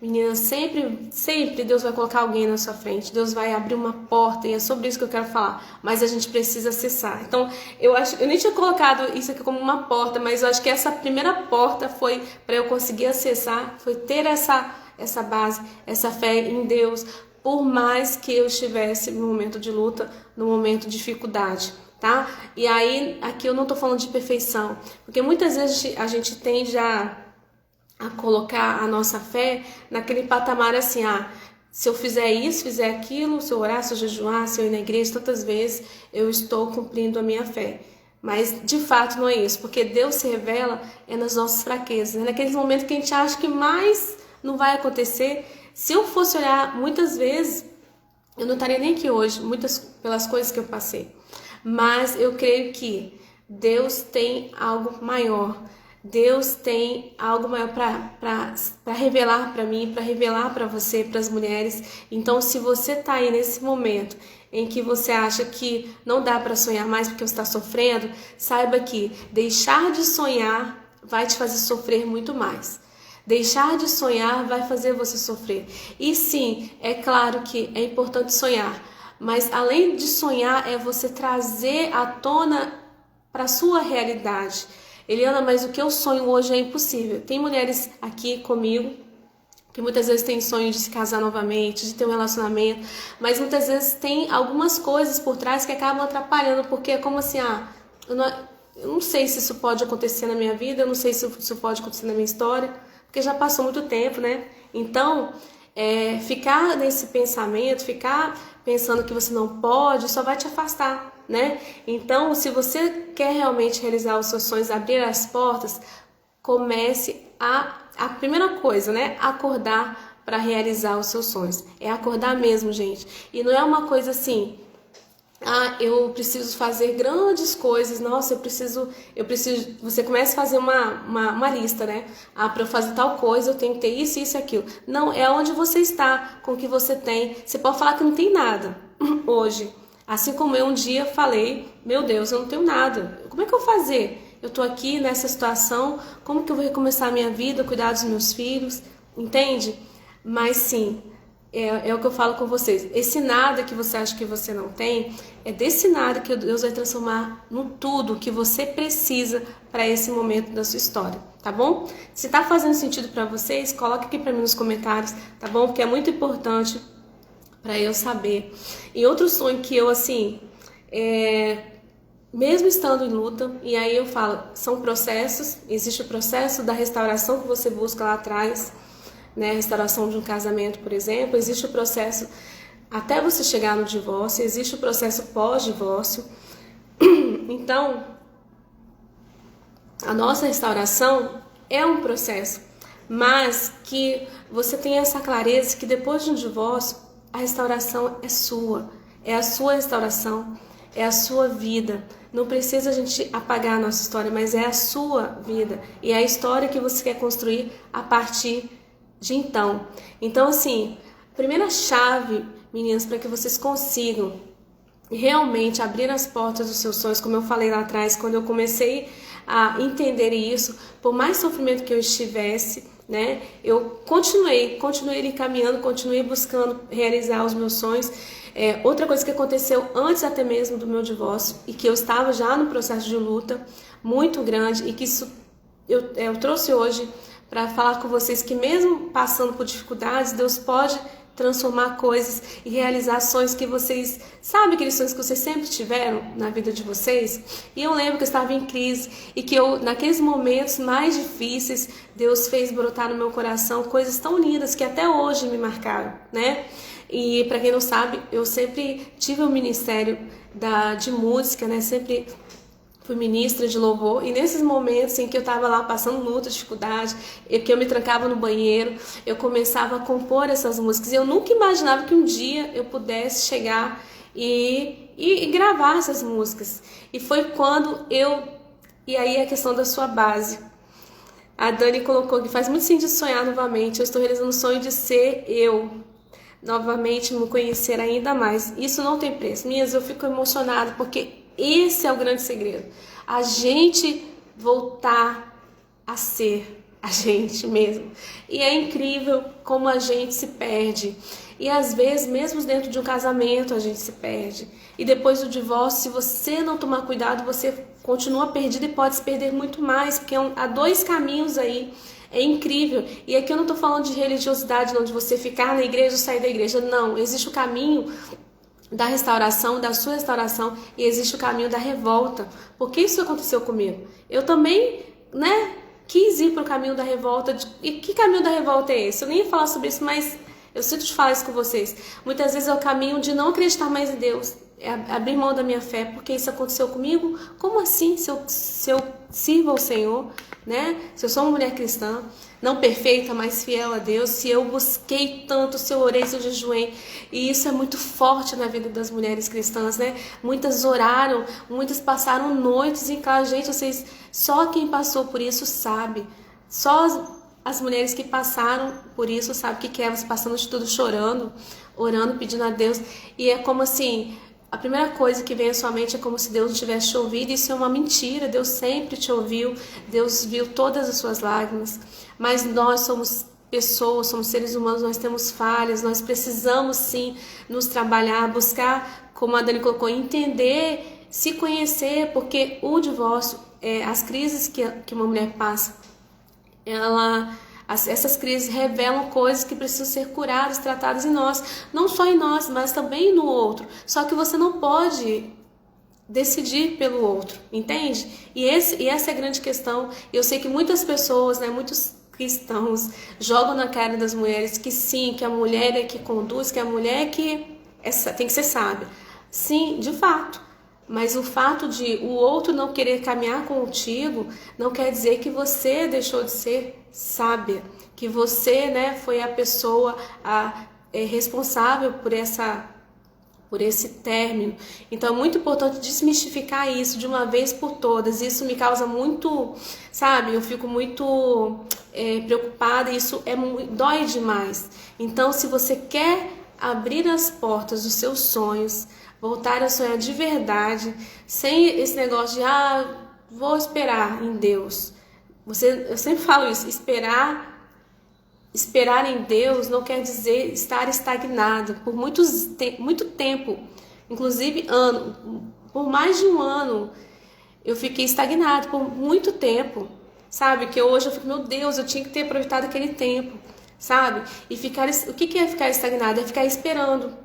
menina, sempre Deus vai colocar alguém na sua frente. Deus vai abrir uma porta, e é sobre isso que eu quero falar. Mas a gente precisa acessar. Então, eu nem tinha colocado isso aqui como uma porta, mas eu acho que essa primeira porta foi para eu conseguir acessar, foi ter essa base, essa fé em Deus, por mais que eu estivesse no momento de luta, no momento de dificuldade, tá? E aí, aqui eu não tô falando de perfeição, porque muitas vezes a gente tende a colocar a nossa fé naquele patamar assim, se eu fizer isso, fizer aquilo, se eu orar, se eu jejuar, se eu ir na igreja tantas vezes, eu estou cumprindo a minha fé. Mas de fato não é isso, porque Deus se revela nas nossas fraquezas, naqueles momentos que a gente acha que mais não vai acontecer. Se eu fosse olhar muitas vezes, eu não estaria nem aqui hoje, muitas pelas coisas que eu passei. Mas eu creio que Deus tem algo maior. Deus tem algo maior para revelar para mim, para revelar para você, para as mulheres. Então, se você está aí nesse momento em que você acha que não dá para sonhar mais porque você está sofrendo, saiba que deixar de sonhar vai te fazer sofrer muito mais. Deixar de sonhar vai fazer você sofrer. E sim, é claro que é importante sonhar, mas além de sonhar é você trazer à tona para a sua realidade. Eliana, mas o que eu sonho hoje é impossível. Tem mulheres aqui comigo que muitas vezes têm sonho de se casar novamente, de ter um relacionamento, mas muitas vezes tem algumas coisas por trás que acabam atrapalhando, porque é como assim, eu não sei se isso pode acontecer na minha vida, eu não sei se isso pode acontecer na minha história, porque já passou muito tempo, né? Então, ficar nesse pensamento, ficar pensando que você não pode, só vai te afastar, né? Então, se você quer realmente realizar os seus sonhos, abrir as portas, comece a primeira coisa, né? Acordar para realizar os seus sonhos. É acordar mesmo, gente. E não é uma coisa assim, eu preciso fazer grandes coisas, nossa, eu preciso, você começa a fazer uma lista, né? Para eu fazer tal coisa, eu tenho que ter isso, isso e aquilo. Não, é onde você está, com o que você tem. Você pode falar que não tem nada hoje. Assim como eu um dia falei, meu Deus, eu não tenho nada. Como é que eu vou fazer? Eu tô aqui nessa situação, como que eu vou recomeçar a minha vida, cuidar dos meus filhos, entende? Mas sim, é o que eu falo com vocês. Esse nada que você acha que você não tem, é desse nada que Deus vai transformar no tudo que você precisa para esse momento da sua história, tá bom? Se tá fazendo sentido para vocês, coloque aqui para mim nos comentários, tá bom? Porque é muito importante para eu saber. E outro sonho que eu, assim, mesmo estando em luta, e aí eu falo, são processos, existe o processo da restauração que você busca lá atrás, né, restauração de um casamento, por exemplo, existe o processo até você chegar no divórcio, existe o processo pós-divórcio. Então, a nossa restauração é um processo, mas que você tenha essa clareza que depois de um divórcio, a restauração é sua, é a sua restauração, é a sua vida. Não precisa a gente apagar a nossa história, mas é a sua vida e é a história que você quer construir a partir de então. Então, assim, a primeira chave, meninas, para que vocês consigam realmente abrir as portas dos seus sonhos, como eu falei lá atrás, quando eu comecei a entender isso, por mais sofrimento que eu estivesse, né, eu continuei ali caminhando, continuei buscando realizar os meus sonhos. Outra coisa que aconteceu antes até mesmo do meu divórcio, e que eu estava já no processo de luta muito grande, e que isso eu trouxe hoje para falar com vocês que mesmo passando por dificuldades, Deus pode transformar coisas e realizar sonhos que vocês... Sabe aqueles sonhos que vocês sempre tiveram na vida de vocês? E eu lembro que eu estava em crise e que naqueles momentos mais difíceis, Deus fez brotar no meu coração coisas tão lindas que até hoje me marcaram, né? E para quem não sabe, eu sempre tive um ministério de música, né? Sempre fui ministra de louvor, e nesses momentos em que eu estava lá passando luta, dificuldade, que eu me trancava no banheiro, eu começava a compor essas músicas, e eu nunca imaginava que um dia eu pudesse chegar e gravar essas músicas. E foi quando e aí a questão da sua base. A Dani colocou que faz muito sentido sonhar novamente, eu estou realizando o sonho de ser eu, novamente me conhecer ainda mais. Isso não tem preço. Minhas, eu fico emocionada, porque esse é o grande segredo. A gente voltar a ser a gente mesmo. E é incrível como a gente se perde. E às vezes, mesmo dentro de um casamento, a gente se perde. E depois do divórcio, se você não tomar cuidado, você continua perdido e pode se perder muito mais. Porque há dois caminhos aí. É incrível. E aqui eu não estou falando de religiosidade, não, de você ficar na igreja ou sair da igreja. Não, existe o caminho da restauração, da sua restauração, e existe o caminho da revolta. Porque isso aconteceu comigo. Eu também, né, quis ir para o caminho da revolta. E que caminho da revolta é esse? Eu nem ia falar sobre isso, mas eu sinto de falar isso com vocês. Muitas vezes é o caminho de não acreditar mais em Deus, é abrir mão da minha fé, porque isso aconteceu comigo. Como assim? Se eu sirvo ao Senhor, né? Se eu sou uma mulher cristã, não perfeita, mas fiel a Deus, se eu busquei tanto, se eu orei, se eu jejuei, e isso é muito forte na vida das mulheres cristãs, né? Muitas oraram, muitas passaram noites em casa. Gente, vocês, só quem passou por isso sabe, só as mulheres que passaram por isso sabem o que é você passando de tudo, chorando, orando, pedindo a Deus, e é como assim... A primeira coisa que vem à sua mente é como se Deus não tivesse te ouvido. Isso é uma mentira. Deus sempre te ouviu. Deus viu todas as suas lágrimas. Mas nós somos pessoas, somos seres humanos, nós temos falhas. Nós precisamos sim nos trabalhar, buscar, como a Dani colocou, entender, se conhecer. Porque o divórcio, as crises que uma mulher passa, essas crises revelam coisas que precisam ser curadas, tratadas em nós. Não só em nós, mas também no outro. Só que você não pode decidir pelo outro, entende? E essa é a grande questão. Eu sei que muitas pessoas, né, muitos cristãos jogam na cara das mulheres que sim, que a mulher é que conduz, que a mulher é que tem que ser sábia. Sim, de fato. Mas o fato de o outro não querer caminhar contigo não quer dizer que você deixou de ser sábia, que você, né, foi a pessoa responsável por esse término. Então é muito importante desmistificar isso de uma vez por todas. Isso me causa muito, sabe, eu fico muito preocupada, isso dói demais. Então, se você quer abrir as portas dos seus sonhos, voltar a sonhar de verdade, sem esse negócio de vou esperar em Deus. Eu sempre falo isso, esperar em Deus não quer dizer estar estagnado por muito tempo, inclusive por mais de um ano eu fiquei estagnado por muito tempo, sabe? Que hoje eu fico, meu Deus, eu tinha que ter aproveitado aquele tempo, sabe? E o que é ficar estagnado? É ficar esperando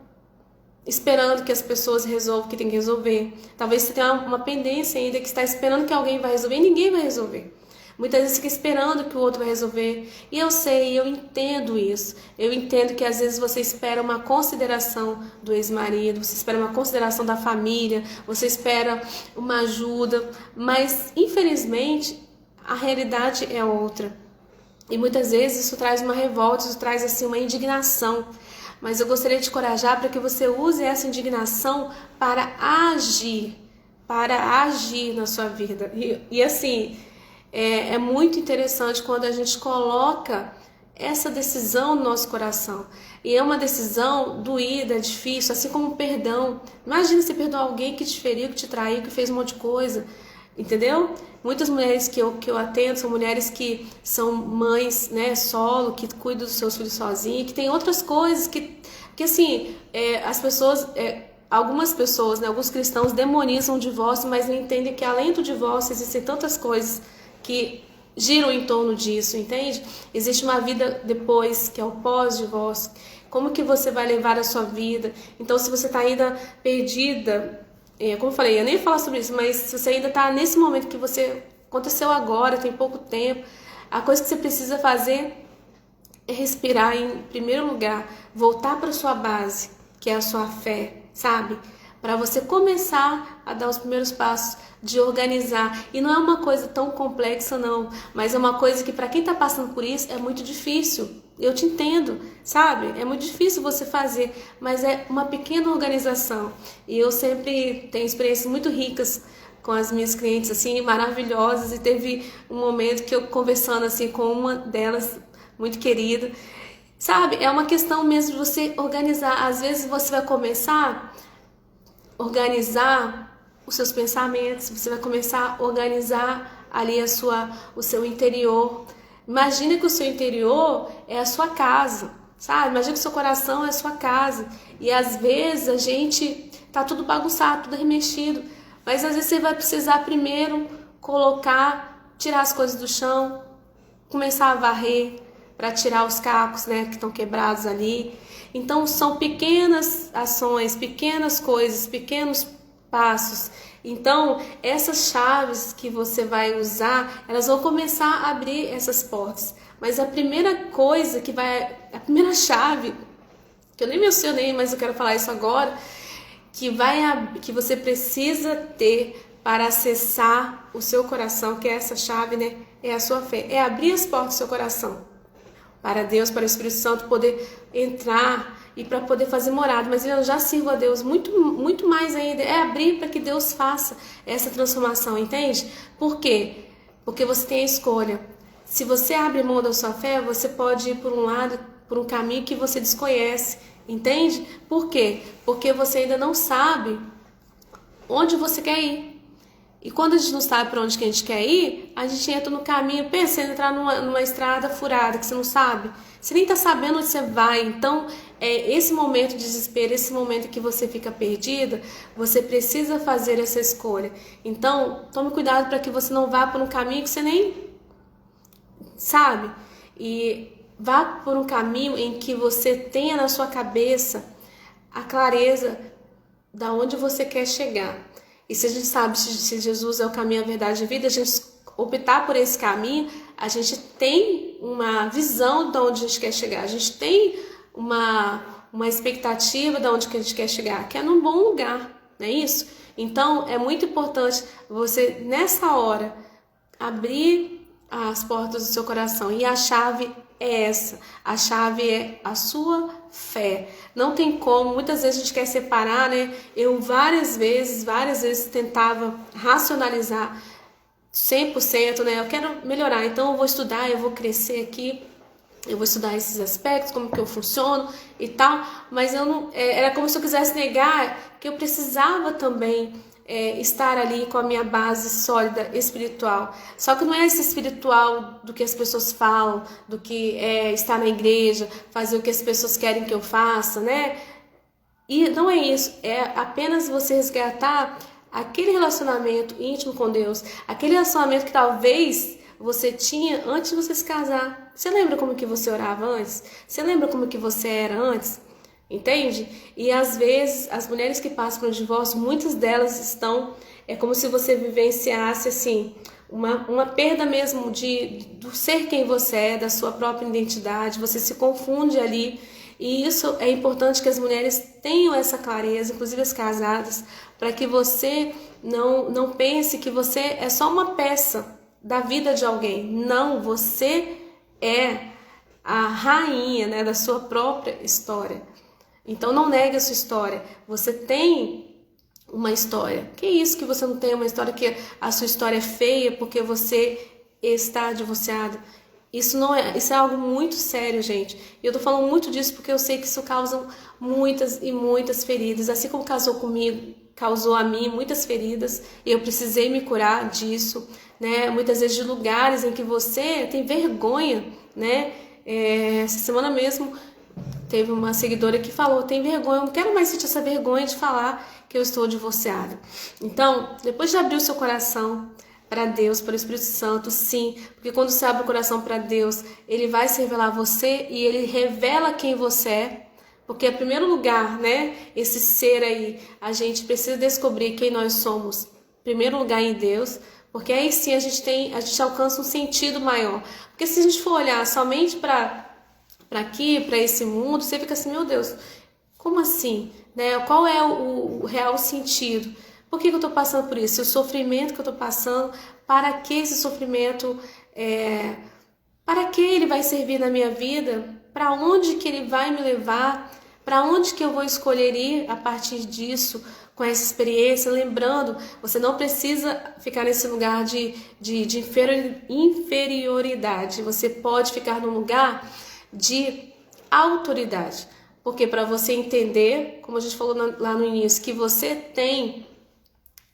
que as pessoas resolvam o que tem que resolver. Talvez você tenha uma pendência ainda que está esperando que alguém vai resolver e ninguém vai resolver. Muitas vezes fica esperando que o outro vai resolver. E eu sei, eu entendo isso. Eu entendo que às vezes você espera uma consideração do ex-marido, você espera uma consideração da família, você espera uma ajuda. Mas, infelizmente, a realidade é outra. E muitas vezes isso traz uma revolta, isso traz assim, uma indignação. Mas eu gostaria de te encorajar para que você use essa indignação para agir na sua vida. E assim, é muito interessante quando a gente coloca essa decisão no nosso coração. E é uma decisão doída, é difícil, assim como o perdão. Imagina você perdoar alguém que te feriu, que te traiu, que fez um monte de coisa. Entendeu? Muitas mulheres que eu atendo são mulheres que são mães, né, solo, que cuidam dos seus filhos sozinhas, que tem outras coisas que assim, as pessoas, algumas pessoas, né, alguns cristãos demonizam o divórcio, mas não entendem que além do divórcio existem tantas coisas que giram em torno disso, entende? Existe uma vida depois, que é o pós-divórcio. Como que você vai levar a sua vida? Então, se você está ainda perdida, como eu falei, eu nem ia falar sobre isso, mas se você ainda está nesse momento que você aconteceu agora, tem pouco tempo, a coisa que você precisa fazer é respirar em primeiro lugar, voltar para sua base, que é a sua fé, sabe? Para você começar a dar os primeiros passos de organizar. E não é uma coisa tão complexa não, mas é uma coisa que para quem está passando por isso é muito difícil. Eu te entendo, sabe? É muito difícil você fazer, mas é uma pequena organização. E eu sempre tenho experiências muito ricas com as minhas clientes, assim, maravilhosas. E teve um momento que eu conversando assim com uma delas, muito querida, sabe? É uma questão mesmo de você organizar. Às vezes você vai começar a organizar os seus pensamentos, você vai começar a organizar ali o seu interior. Imagina que o seu interior é a sua casa, sabe? Imagina que o seu coração é a sua casa. E às vezes a gente tá tudo bagunçado, tudo remexido. Mas às vezes você vai precisar primeiro tirar as coisas do chão, começar a varrer para tirar os cacos, né, que estão quebrados ali. Então são pequenas ações, pequenas coisas, pequenos passos. Então, essas chaves que você vai usar, elas vão começar a abrir essas portas. Mas a primeira coisa a primeira chave, que eu nem mencionei, mas eu quero falar isso agora, que você precisa ter para acessar o seu coração, que é essa chave, né? É a sua fé. É abrir as portas do seu coração para Deus, para o Espírito Santo poder entrar e para poder fazer morada. Mas eu já sirvo a Deus muito, muito mais ainda. É abrir para que Deus faça essa transformação, entende? Por quê? Porque você tem a escolha. Se você abre mão da sua fé, você pode ir por um lado, por um caminho que você desconhece, entende? Por quê? Porque você ainda não sabe onde você quer ir. E quando a gente não sabe para onde que a gente quer ir, a gente entra no caminho, pensa em entrar numa estrada furada, que você não sabe. Você nem está sabendo onde você vai. Então, esse momento de desespero, esse momento que você fica perdida, você precisa fazer essa escolha. Então, tome cuidado para que você não vá por um caminho que você nem sabe. E vá por um caminho em que você tenha na sua cabeça a clareza da onde você quer chegar. E se a gente sabe se Jesus é o caminho, a verdade e a vida, a gente optar por esse caminho, a gente tem uma visão de onde a gente quer chegar, a gente tem uma expectativa de onde que a gente quer chegar, que é num bom lugar, não é isso? Então, é muito importante você, nessa hora, abrir as portas do seu coração. E a chave é essa. A chave é a sua fé. Não tem como. Muitas vezes a gente quer separar, né? Eu várias vezes tentava racionalizar 100%, né? Eu quero melhorar, então eu vou estudar, eu vou crescer aqui. Eu vou estudar esses aspectos, como que eu funciono e tal, mas eu não, era como se eu quisesse negar que eu precisava também estar ali com a minha base sólida espiritual. Só que não é esse espiritual do que as pessoas falam, do que é estar na igreja, fazer o que as pessoas querem que eu faça, né? E não é isso, é apenas você resgatar aquele relacionamento íntimo com Deus, aquele relacionamento que talvez você tinha antes de você se casar. Você lembra como que você orava antes? Você lembra como que você era antes? Entende? E às vezes as mulheres que passam pelo divórcio, muitas delas estão, é como se você vivenciasse assim, uma perda mesmo do ser quem você é, da sua própria identidade, você se confunde ali. E isso é importante que as mulheres tenham essa clareza, inclusive as casadas, para que você não pense que você é só uma peça da vida de alguém. Não, você é a rainha, né, da sua própria história. Então não negue a sua história. Você tem uma história. Que isso que você não tem uma história, que a sua história é feia porque você está divorciado? Isso é algo muito sério, gente. E eu tô falando muito disso porque eu sei que isso causa muitas e muitas feridas. Assim como causou a mim muitas feridas, e eu precisei me curar disso, né? Muitas vezes de lugares em que você tem vergonha, né? Essa semana mesmo teve uma seguidora que falou: tem vergonha, eu não quero mais sentir essa vergonha de falar que eu estou divorciada. Então, depois de abrir o seu coração para Deus, para o Espírito Santo, sim, porque quando você abre o coração para Deus, Ele vai se revelar a você e Ele revela quem você é. Porque, em primeiro lugar, né, esse ser aí, a gente precisa descobrir quem nós somos, em primeiro lugar em Deus, porque aí sim a gente alcança um sentido maior. Porque se a gente for olhar somente para aqui, para esse mundo, você fica assim: meu Deus, como assim? Né? Qual é o real sentido? Por que eu estou passando por isso? O sofrimento que eu estou passando, para que esse sofrimento, para que ele vai servir na minha vida? Para onde que ele vai me levar? Para onde que eu vou escolher ir a partir disso, com essa experiência? Lembrando, você não precisa ficar nesse lugar de inferioridade. Você pode ficar num lugar de autoridade. Porque para você entender, como a gente falou lá no início, que você tem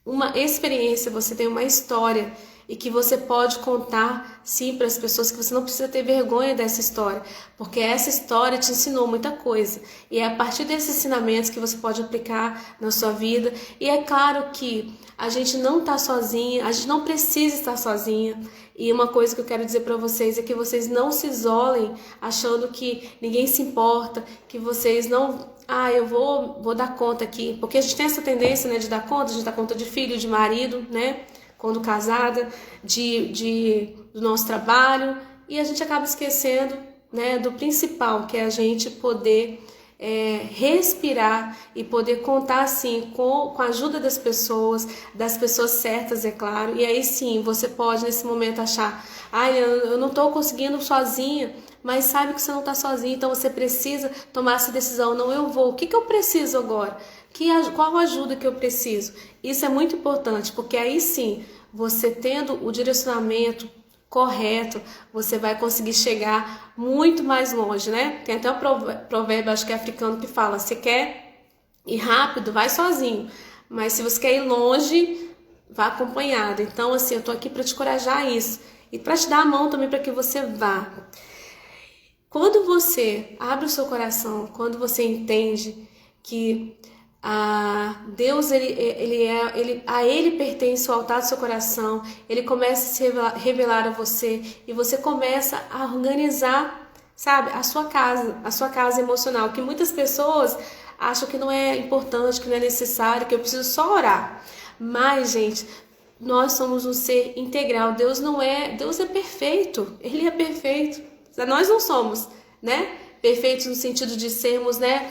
uma experiência, você tem uma história e que você pode contar sim para as pessoas, que você não precisa ter vergonha dessa história, porque essa história te ensinou muita coisa e é a partir desses ensinamentos que você pode aplicar na sua vida. E é claro que a gente não está sozinha, a gente não precisa estar sozinha. E uma coisa que eu quero dizer para vocês é que vocês não se isolem achando que ninguém se importa, que vocês não... eu vou dar conta aqui. Porque a gente tem essa tendência, né, de dar conta, de dar conta de filho, de marido, né, quando casada, do nosso trabalho. E a gente acaba esquecendo, né, do principal, que é a gente poder respirar e poder contar assim com a ajuda das pessoas certas, é claro. E aí sim, você pode nesse momento achar: eu não estou conseguindo sozinha, mas sabe que você não está sozinha, então você precisa tomar essa decisão. Não, eu vou. O que eu preciso agora? Qual ajuda que eu preciso? Isso é muito importante, porque aí sim, você tendo o direcionamento correto, você vai conseguir chegar muito mais longe, né? Tem até um provérbio, acho que é africano, que fala: você quer ir rápido, vai sozinho, mas se você quer ir longe, vá acompanhado. Então, assim, eu tô aqui para te encorajar a isso e para te dar a mão também para que você vá. Quando você abre o seu coração, quando você entende que Deus, a Ele pertence o altar do seu coração, Ele começa a se revelar a você e você começa a organizar, sabe, a sua casa emocional, que muitas pessoas acham que não é importante, que não é necessário, que eu preciso só orar. Mas, gente, nós somos um ser integral. Deus é perfeito, Ele é perfeito. Nós não somos, né? Perfeitos no sentido de sermos, né,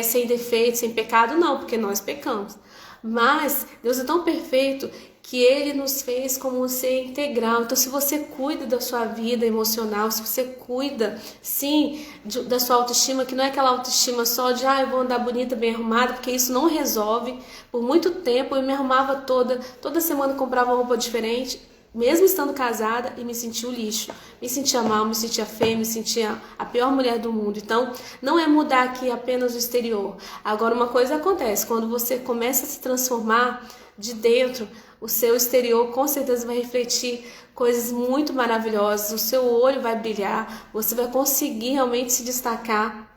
sem defeito, sem pecado, não, porque nós pecamos. Mas Deus é tão perfeito que Ele nos fez como um ser integral. Então, se você cuida da sua vida emocional, se você cuida, sim, da sua autoestima, que não é aquela autoestima só de, eu vou andar bonita, bem arrumada, porque isso não resolve. Por muito tempo eu me arrumava toda semana comprava uma roupa diferente, mesmo estando casada, e me sentia o lixo. Me sentia mal, me sentia feia, me sentia a pior mulher do mundo. Então, não é mudar aqui apenas o exterior. Agora, uma coisa acontece, quando você começa a se transformar de dentro, o seu exterior com certeza vai refletir coisas muito maravilhosas, o seu olho vai brilhar, você vai conseguir realmente se destacar,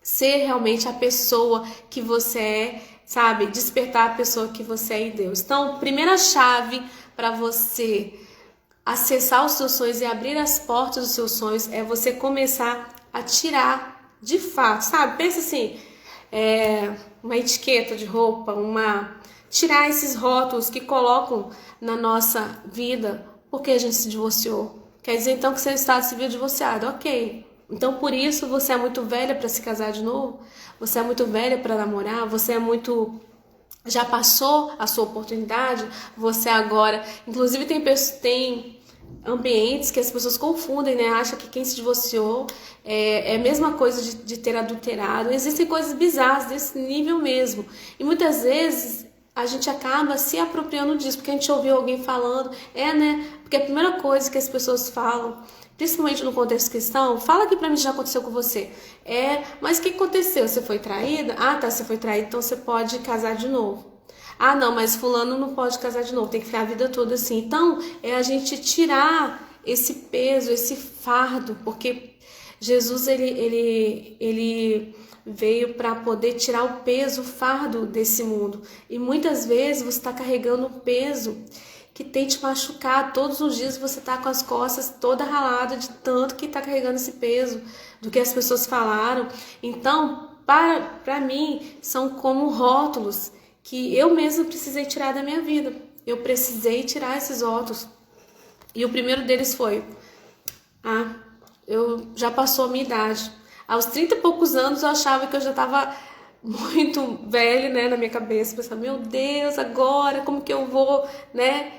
ser realmente a pessoa que você é, sabe? Despertar a pessoa que você é em Deus. Então, primeira chave para você acessar os seus sonhos e abrir as portas dos seus sonhos é você começar a tirar de fato, sabe? Pensa assim, uma etiqueta de roupa, tirar esses rótulos que colocam na nossa vida porque a gente se divorciou. Quer dizer então que seu estado civil é divorciado, ok. Então por isso você é muito velha para se casar de novo, você é muito velha para namorar, já passou a sua oportunidade, você agora, inclusive tem ambientes que as pessoas confundem, né? Acham que quem se divorciou é a mesma coisa de ter adulterado. Existem coisas bizarras desse nível mesmo. E muitas vezes a gente acaba se apropriando disso, porque a gente ouviu alguém falando, né? Porque a primeira coisa que as pessoas falam, principalmente no contexto cristão, fala aqui pra mim se já aconteceu com você. Mas o que aconteceu? Você foi traída? Tá, você foi traída, então você pode casar de novo. Não, mas fulano não pode casar de novo, tem que ficar a vida toda assim. Então, é a gente tirar esse peso, esse fardo, porque Jesus, ele veio para poder tirar o peso, o fardo desse mundo. E muitas vezes você está carregando um peso que tem te machucar. Todos os dias você está com as costas toda ralada de tanto que está carregando esse peso, do que as pessoas falaram. Então, para mim, são como rótulos que eu mesma precisei tirar da minha vida. Eu precisei tirar esses rótulos. E o primeiro deles foi, eu já passou a minha idade. Aos 30 e poucos anos eu achava que eu já estava muito velha, né, na minha cabeça. Pensava, meu Deus, agora como que eu vou, né,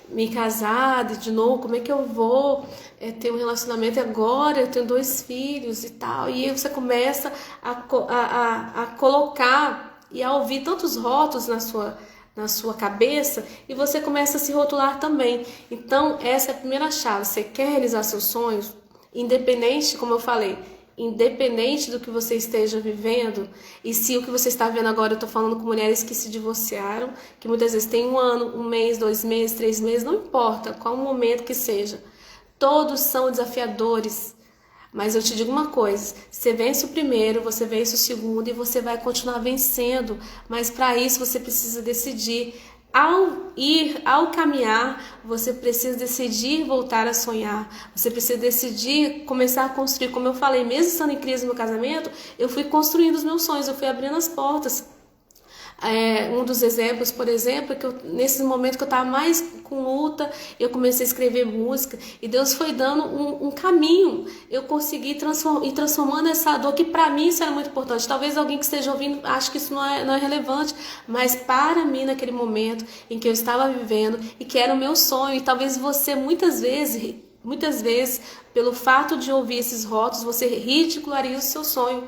me casar de novo? Como é que eu vou ter um relacionamento agora? Eu tenho 2 filhos e tal. E aí você começa a colocar e a ouvir tantos rótulos na sua cabeça, e você começa a se rotular também. Então, essa é a primeira chave. Você quer realizar seus sonhos? Independente, como eu falei, independente do que você esteja vivendo, e se o que você está vendo agora, eu estou falando com mulheres que se divorciaram, que muitas vezes tem 1 ano, 1 mês, 2 meses, 3 meses, não importa qual momento que seja, todos são desafiadores. Mas eu te digo uma coisa, você vence o primeiro, você vence o segundo e você vai continuar vencendo. Mas para isso você precisa decidir. Ao caminhar, você precisa decidir voltar a sonhar. Você precisa decidir começar a construir. Como eu falei, mesmo estando em crise no casamento, eu fui construindo os meus sonhos, eu fui abrindo as portas. Um dos exemplos, por exemplo, é que nesse momento que eu estava mais com luta, eu comecei a escrever música e Deus foi dando um caminho. Eu consegui ir transformando essa dor, que para mim isso era muito importante. Talvez alguém que esteja ouvindo ache que isso não é relevante, mas para mim, naquele momento em que eu estava vivendo e que era o meu sonho, e talvez você muitas vezes, pelo fato de ouvir esses rótulos, você ridiculariza o seu sonho.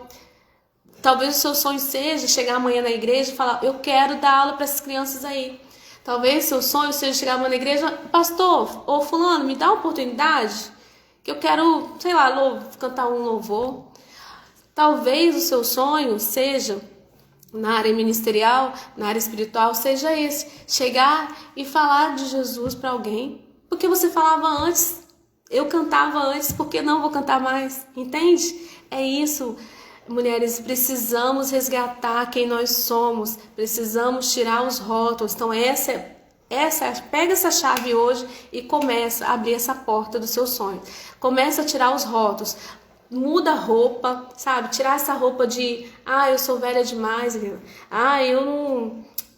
Talvez o seu sonho seja chegar amanhã na igreja e falar, eu quero dar aula para essas crianças aí. Talvez o seu sonho seja chegar amanhã na igreja, pastor, ou fulano, me dá uma oportunidade, que eu quero, sei lá, cantar um louvor. Talvez o seu sonho seja, na área ministerial, na área espiritual, seja esse, chegar e falar de Jesus para alguém, porque você falava antes, eu cantava antes, por que não vou cantar mais? Entende? É isso. Mulheres, precisamos resgatar quem nós somos, precisamos tirar os rótulos. Então pega essa chave hoje e começa a abrir essa porta do seu sonho. Começa a tirar os rótulos, muda a roupa, sabe? Tirar essa roupa de, eu sou velha demais, eu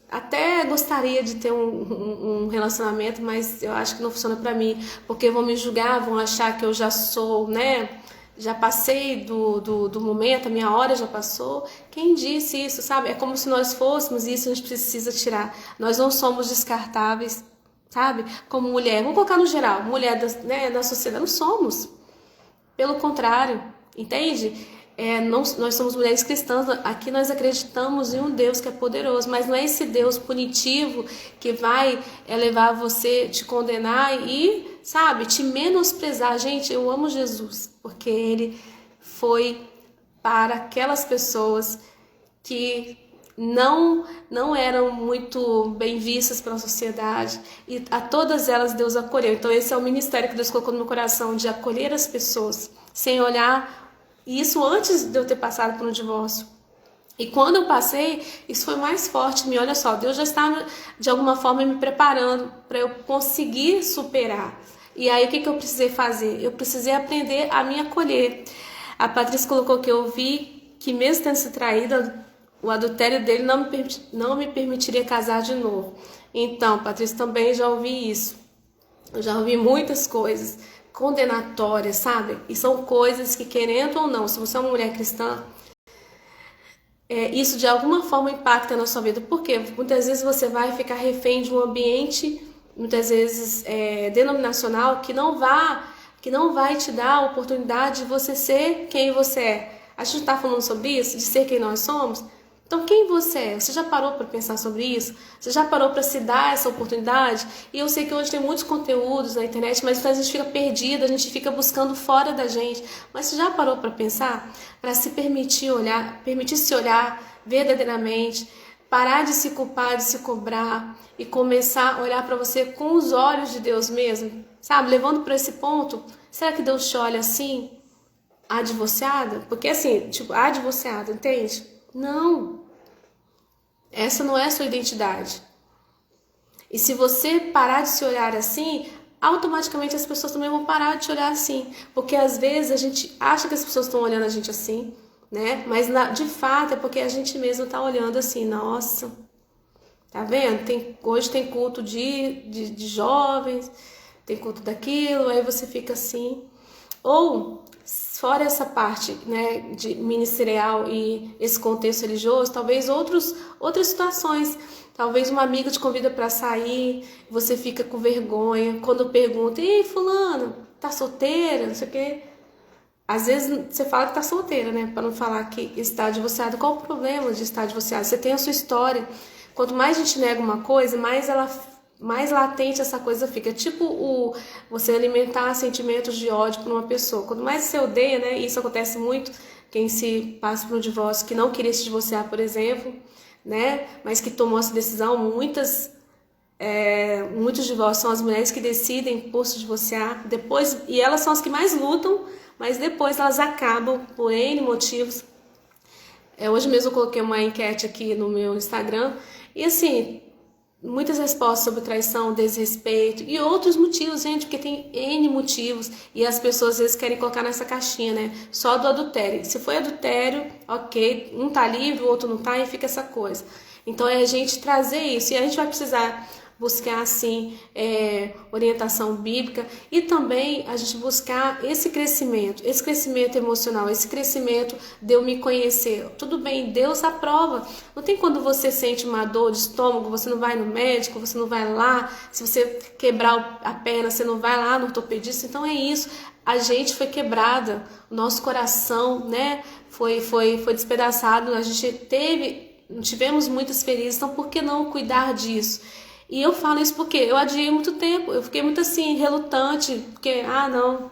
até gostaria de ter um relacionamento, mas eu acho que não funciona pra mim, porque vão me julgar, vão achar que eu já sou, né? Já passei do momento, a minha hora já passou. Quem disse isso, sabe? É como se nós fôssemos, e isso a gente precisa tirar. Nós não somos descartáveis, sabe? Como mulher, vamos colocar no geral, mulher da sociedade, não somos. Pelo contrário, entende? Nós somos mulheres cristãs, aqui nós acreditamos em um Deus que é poderoso, mas não é esse Deus punitivo que vai levar você, te condenar e, sabe, te menosprezar. Gente, eu amo Jesus, porque ele foi para aquelas pessoas que não eram muito bem vistas pela sociedade, e a todas elas Deus acolheu. Então esse é o ministério que Deus colocou no meu coração, de acolher as pessoas, sem olhar. E isso antes de eu ter passado por um divórcio. E quando eu passei, isso foi mais forte. Olha só, Deus já estava de alguma forma me preparando para eu conseguir superar. E aí o que eu precisei fazer? Eu precisei aprender a me acolher. A Patrícia colocou que eu vi que mesmo tendo se traído, o adultério dele não me permitiria casar de novo. Então, Patrícia, também já ouvi isso. Eu já ouvi muitas coisas condenatórias, sabe? E são coisas que, querendo ou não, se você é uma mulher cristã, isso de alguma forma impacta na sua vida. Por quê? Muitas vezes você vai ficar refém de um ambiente, muitas vezes denominacional, que não vai te dar a oportunidade de você ser quem você é. A gente está falando sobre isso, de ser quem nós somos. Então, quem você é? Você já parou para pensar sobre isso? Você já parou para se dar essa oportunidade? E eu sei que hoje tem muitos conteúdos na internet, mas a gente fica perdida, a gente fica buscando fora da gente. Mas você já parou para pensar? Para se permitir se olhar verdadeiramente, parar de se culpar, de se cobrar e começar a olhar para você com os olhos de Deus mesmo, sabe? Levando para esse ponto, será que Deus te olha assim? A divorciada? Porque assim, tipo, a divorciada, entende? Não, essa não é a sua identidade. E se você parar de se olhar assim, automaticamente as pessoas também vão parar de te olhar assim. Porque às vezes a gente acha que as pessoas estão olhando a gente assim, né? Mas de fato é porque a gente mesmo está olhando assim, nossa, tá vendo? Hoje tem culto de jovens, tem culto daquilo, aí você fica assim. Ou fora essa parte, né, de ministerial e esse contexto religioso, talvez outras situações. Talvez uma amiga te convida para sair, você fica com vergonha. Quando pergunta, ei, fulano, tá solteira? Não sei o quê. Às vezes você fala que tá solteira, né? Para não falar que está divorciada. Qual o problema de estar divorciada? Você tem a sua história. Quanto mais a gente nega uma coisa, mais latente essa coisa fica. Tipo você alimentar sentimentos de ódio por uma pessoa. Quanto mais você odeia, né? Isso acontece muito. Quem se passa por um divórcio, que não queria se divorciar, por exemplo, né? Mas que tomou essa decisão. Muitos divórcios são as mulheres que decidem por se divorciar. Depois, e elas são as que mais lutam, mas depois elas acabam por N motivos. Hoje mesmo eu coloquei uma enquete aqui no meu Instagram. E assim, muitas respostas sobre traição, desrespeito e outros motivos, gente, porque tem N motivos e as pessoas às vezes querem colocar nessa caixinha, né? Só do adultério. Se foi adultério, ok, um tá livre, o outro não tá, e fica essa coisa. Então é a gente trazer isso, e a gente vai precisar buscar, assim, orientação bíblica, e também a gente buscar esse crescimento emocional, esse crescimento de eu me conhecer. Tudo bem, Deus aprova. Não tem quando você sente uma dor de estômago, você não vai no médico, você não vai lá. Se você quebrar a perna, você não vai lá no ortopedista. Então é isso. A gente foi quebrada, o nosso coração, né, foi despedaçado, tivemos muitas feridas, então por que não cuidar disso? E eu falo isso porque eu adiei muito tempo, eu fiquei muito assim, relutante, porque, não,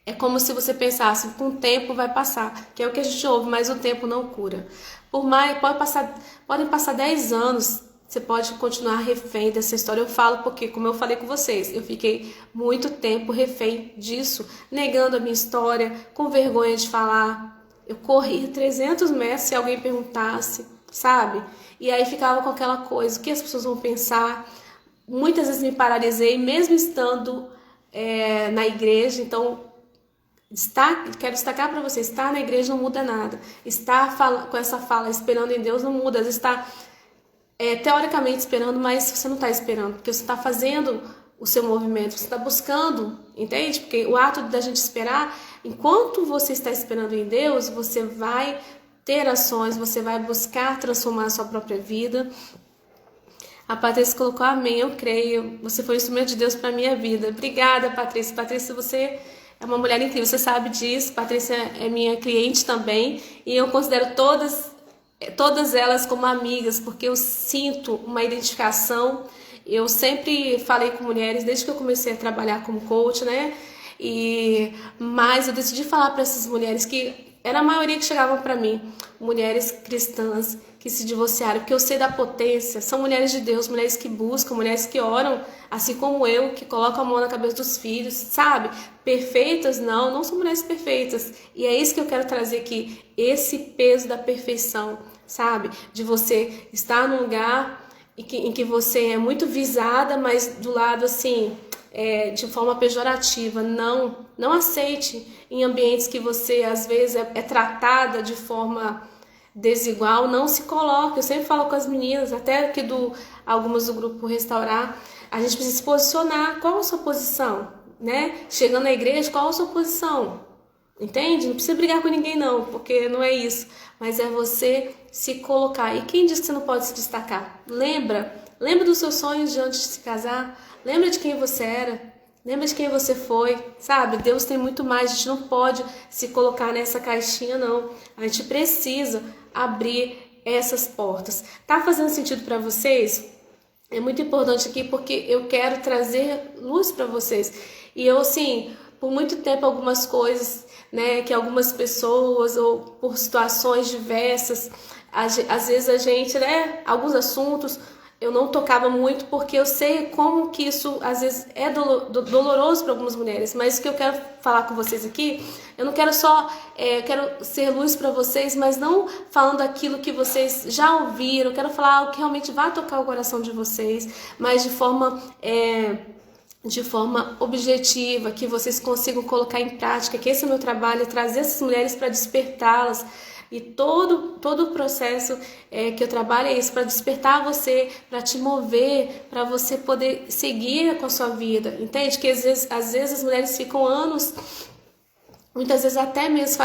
é como se você pensasse, com o tempo vai passar, que é o que a gente ouve, mas o tempo não cura. Podem passar 10 anos, você pode continuar refém dessa história. Eu falo porque, como eu falei com vocês, eu fiquei muito tempo refém disso, negando a minha história, com vergonha de falar. Eu corri 300 metros se alguém perguntasse, sabe? E aí ficava com aquela coisa, o que as pessoas vão pensar? Muitas vezes me paralisei, mesmo estando na igreja. Então, quero destacar para você, estar na igreja não muda nada. Estar com essa fala, esperando em Deus, não muda. Às vezes está teoricamente esperando, mas você não está esperando, porque você está fazendo o seu movimento, você está buscando, entende? Porque o ato da gente esperar, enquanto você está esperando em Deus, você vai ter ações, você vai buscar transformar a sua própria vida. A Patrícia colocou amém, eu creio. Você foi um instrumento de Deus para minha vida. Obrigada, Patrícia. Patrícia, você é uma mulher incrível, você sabe disso. Patrícia é minha cliente também e eu considero todas elas como amigas, porque eu sinto uma identificação. Eu sempre falei com mulheres desde que eu comecei a trabalhar como coach, né? Mas eu decidi falar para essas mulheres que era a maioria que chegavam para mim, mulheres cristãs que se divorciaram, porque eu sei da potência, são mulheres de Deus, mulheres que buscam, mulheres que oram, assim como eu, que colocam a mão na cabeça dos filhos, sabe? Perfeitas? Não são mulheres perfeitas. E é isso que eu quero trazer aqui, esse peso da perfeição, sabe? De você estar num lugar em que você é muito visada, mas do lado assim, de forma pejorativa. Não aceite em ambientes que você às vezes é tratada de forma desigual, não se coloque. Eu sempre falo com as meninas, até aqui algumas do grupo Restaurar, a gente precisa se posicionar. Qual a sua posição? Né? Chegando na igreja, qual a sua posição? Entende? Não precisa brigar com ninguém não, porque não é isso. Mas é você se colocar. E quem diz que você não pode se destacar? Lembra dos seus sonhos de antes de se casar? Lembra de quem você era? Lembra de quem você foi? Sabe? Deus tem muito mais. A gente não pode se colocar nessa caixinha, não. A gente precisa abrir essas portas. Tá fazendo sentido para vocês? É muito importante aqui porque eu quero trazer luz para vocês. E eu, assim, por muito tempo, algumas coisas, né, que algumas pessoas, ou por situações diversas, às vezes a gente, né, alguns assuntos eu não tocava muito, porque eu sei como que isso às vezes é doloroso para algumas mulheres. Mas o que eu quero falar com vocês aqui, eu não quero só, eu quero ser luz para vocês, mas não falando aquilo que vocês já ouviram. Eu quero falar algo que realmente vai tocar o coração de vocês, mas de forma objetiva, que vocês consigam colocar em prática, que esse é o meu trabalho, é trazer essas mulheres para despertá-las. E todo o processo que eu trabalho é isso, para despertar você, para te mover, para você poder seguir com a sua vida, entende? Que às vezes as mulheres ficam anos, muitas vezes até mesmo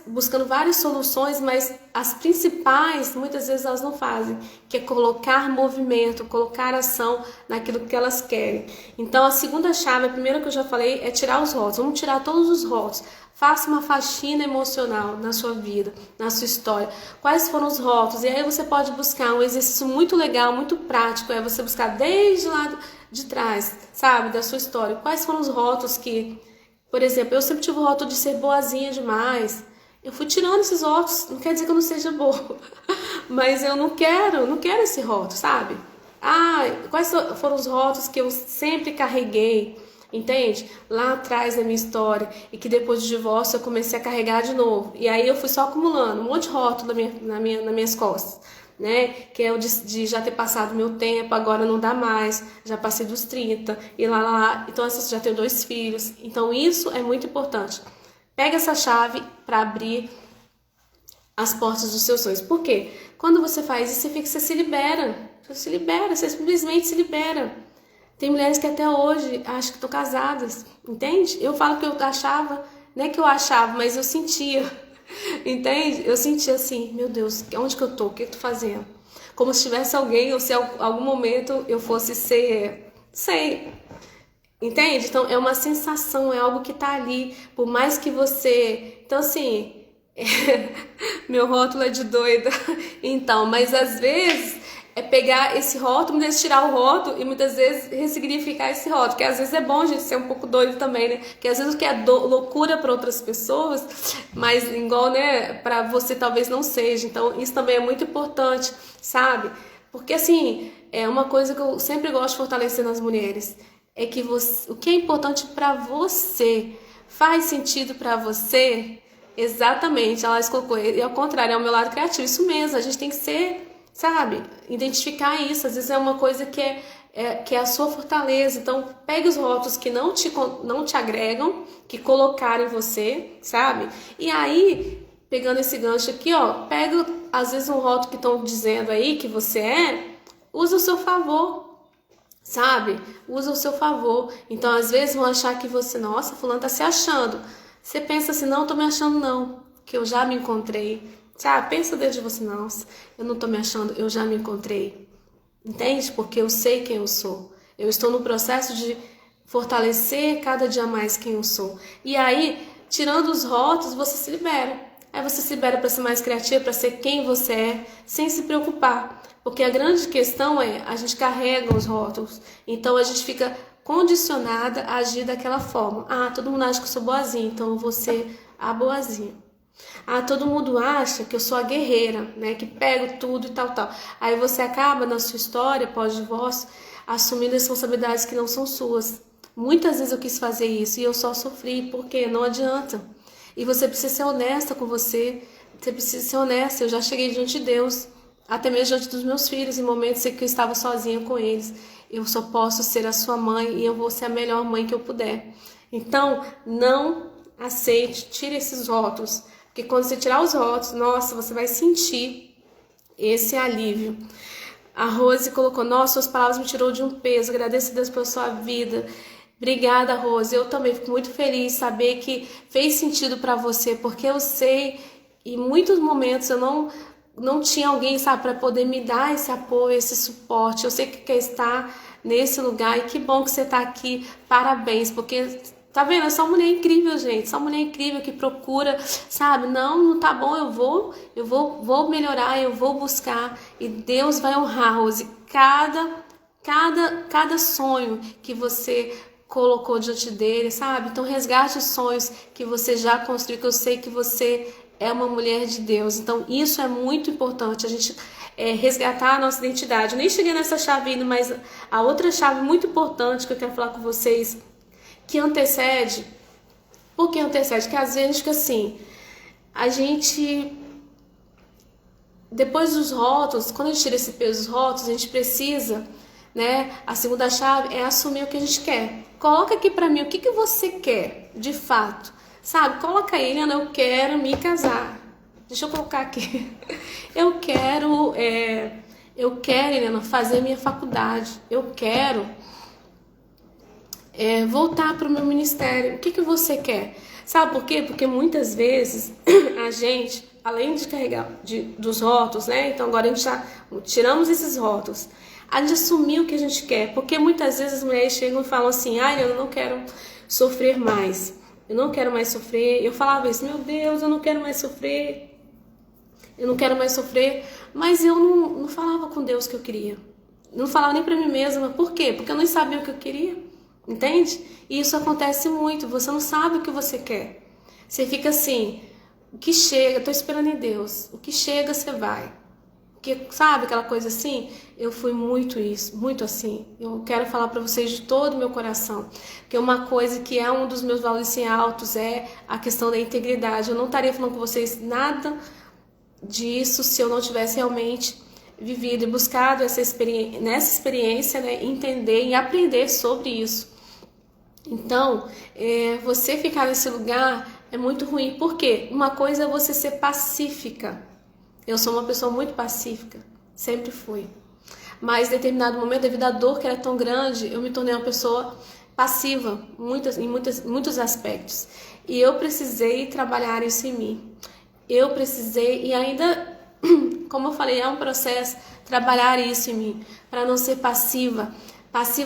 buscando várias soluções, mas as principais, muitas vezes elas não fazem, que é colocar movimento, colocar ação naquilo que elas querem. Então a segunda chave, a primeira que eu já falei, é tirar os rótulos. Vamos tirar todos os rótulos. Faça uma faxina emocional na sua vida, na sua história. Quais foram os rótulos? E aí você pode buscar um exercício muito legal, muito prático, é você buscar desde lá de trás, sabe, da sua história. Quais foram os rótulos que... Por exemplo, eu sempre tive o rótulo de ser boazinha demais. Eu fui tirando esses rótulos, não quer dizer que eu não seja boa, mas eu não quero esse rótulo, sabe? Quais foram os rótulos que eu sempre carreguei, entende? Lá atrás da minha história, e que depois do divórcio eu comecei a carregar de novo. E aí eu fui só acumulando um monte de rótulo nas minhas costas. Né? Que é o de já ter passado meu tempo, agora não dá mais, já passei dos 30 e lá, então já tenho 2 filhos. Então isso é muito importante. Pega essa chave para abrir as portas dos seus sonhos. Por quê? Quando você faz isso, você se libera. Você simplesmente se libera. Tem mulheres que até hoje acham que estão casadas, entende? Eu falo que eu achava, não é que eu achava, mas eu sentia. Entende? Eu senti assim, meu Deus, onde que eu tô? O que eu tô fazendo? Como se tivesse alguém, ou se em algum momento eu fosse ser, sei, entende? Então é uma sensação, é algo que tá ali, por mais que você... Então assim, meu rótulo é de doida, então, mas às vezes é pegar esse rótulo, muitas vezes tirar o rótulo e muitas vezes ressignificar esse rótulo, que às vezes é bom a gente ser um pouco doido também, né? Que às vezes o que é loucura para outras pessoas, mas igual, né, para você talvez não seja. Então isso também é muito importante, sabe? Porque assim, é uma coisa que eu sempre gosto de fortalecer nas mulheres, é que o que é importante para você faz sentido para você. Exatamente, ela colocou, e ao contrário, é o meu lado criativo, isso mesmo, a gente tem que ser, sabe, identificar isso. Às vezes é uma coisa que é a sua fortaleza. Então pegue os rótulos que não te agregam, que colocaram em você, sabe, e aí pegando esse gancho aqui, ó, pega às vezes um rótulo que estão dizendo aí que você usa o seu favor, sabe? Usa o seu favor. Então, às vezes vão achar que você, nossa, fulano tá se achando. Você pensa assim, não tô me achando não, que eu já me encontrei. Sabe? Pensa dentro de você, nossa, eu não tô me achando, eu já me encontrei. Entende? Porque eu sei quem eu sou. Eu estou no processo de fortalecer cada dia mais quem eu sou. E aí, tirando os rótulos, você se libera. Aí você se libera para ser mais criativa, para ser quem você é, sem se preocupar. Porque a grande questão é, a gente carrega os rótulos. Então a gente fica condicionada a agir daquela forma. Ah, todo mundo acha que eu sou boazinha, então eu vou ser a boazinha. Ah, todo mundo acha que eu sou a guerreira, né? Que pego tudo e tal, tal. Aí você acaba na sua história pós-divórcio assumindo responsabilidades que não são suas. Muitas vezes eu quis fazer isso e eu só sofri, porque não adianta. E você precisa ser honesta com você precisa ser honesta. Eu já cheguei diante de Deus, até mesmo diante dos meus filhos, em momentos em que eu estava sozinha com eles. Eu só posso ser a sua mãe e eu vou ser a melhor mãe que eu puder. Então, não aceite, tire esses rótulos. Porque quando você tirar os rótulos, nossa, você vai sentir esse alívio. A Rose colocou, nossa, suas palavras me tirou de um peso, agradeço a Deus pela sua vida. Obrigada, Rose, eu também fico muito feliz de saber que fez sentido para você, porque eu sei, em muitos momentos eu não tinha alguém, sabe, para poder me dar esse apoio, esse suporte. Eu sei que quer estar nesse lugar e que bom que você está aqui, parabéns, porque... Tá vendo? É só mulher incrível, gente. Só mulher incrível que procura, sabe? Não tá bom, eu vou melhorar, eu vou buscar. E Deus vai honrar, Rose, cada sonho que você colocou diante dele, sabe? Então resgate os sonhos que você já construiu, que eu sei que você é uma mulher de Deus. Então isso é muito importante, a gente resgatar a nossa identidade. Eu nem cheguei nessa chave ainda, mas a outra chave muito importante que eu quero falar com vocês, que antecede, por que antecede? Que às vezes fica assim, a gente, depois dos rótulos, quando a gente tira esse peso dos rótulos, a gente precisa, né, a segunda chave é assumir o que a gente quer. Coloca aqui pra mim, o que você quer, de fato, sabe? Coloca aí, Eliana, eu quero me casar. Deixa eu colocar aqui. Eu quero, Eliana, fazer minha faculdade. Eu quero... voltar para o meu ministério. O que você quer? Sabe por quê? Porque muitas vezes a gente, além de carregar dos rótulos, né? Então agora a gente já tiramos esses rótulos. A gente assumiu o que a gente quer. Porque muitas vezes as mulheres chegam e falam assim, eu não quero sofrer mais. Eu não quero mais sofrer. Eu falava isso, meu Deus, eu não quero mais sofrer. Eu não quero mais sofrer. Mas eu não falava com Deus o que eu queria. Não falava nem para mim mesma. Por quê? Porque eu não sabia o que eu queria. Entende? E isso acontece muito, você não sabe o que você quer. Você fica assim, o que chega, eu tô esperando em Deus. O que chega, você vai. Porque, sabe aquela coisa assim? Eu fui muito isso, muito assim. Eu quero falar para vocês de todo o meu coração. Que uma coisa que é um dos meus valores assim, altos é a questão da integridade. Eu não estaria falando com vocês nada disso se eu não tivesse realmente vivido e buscado nessa experiência, né, entender e aprender sobre isso. Então, você ficar nesse lugar é muito ruim. Por quê? Uma coisa é você ser pacífica. Eu sou uma pessoa muito pacífica, sempre fui. Mas em determinado momento, devido à dor que era tão grande, eu me tornei uma pessoa passiva em muitos aspectos. E eu precisei trabalhar isso em mim. Eu precisei, e ainda, como eu falei, é um processo, trabalhar isso em mim, para não ser passiva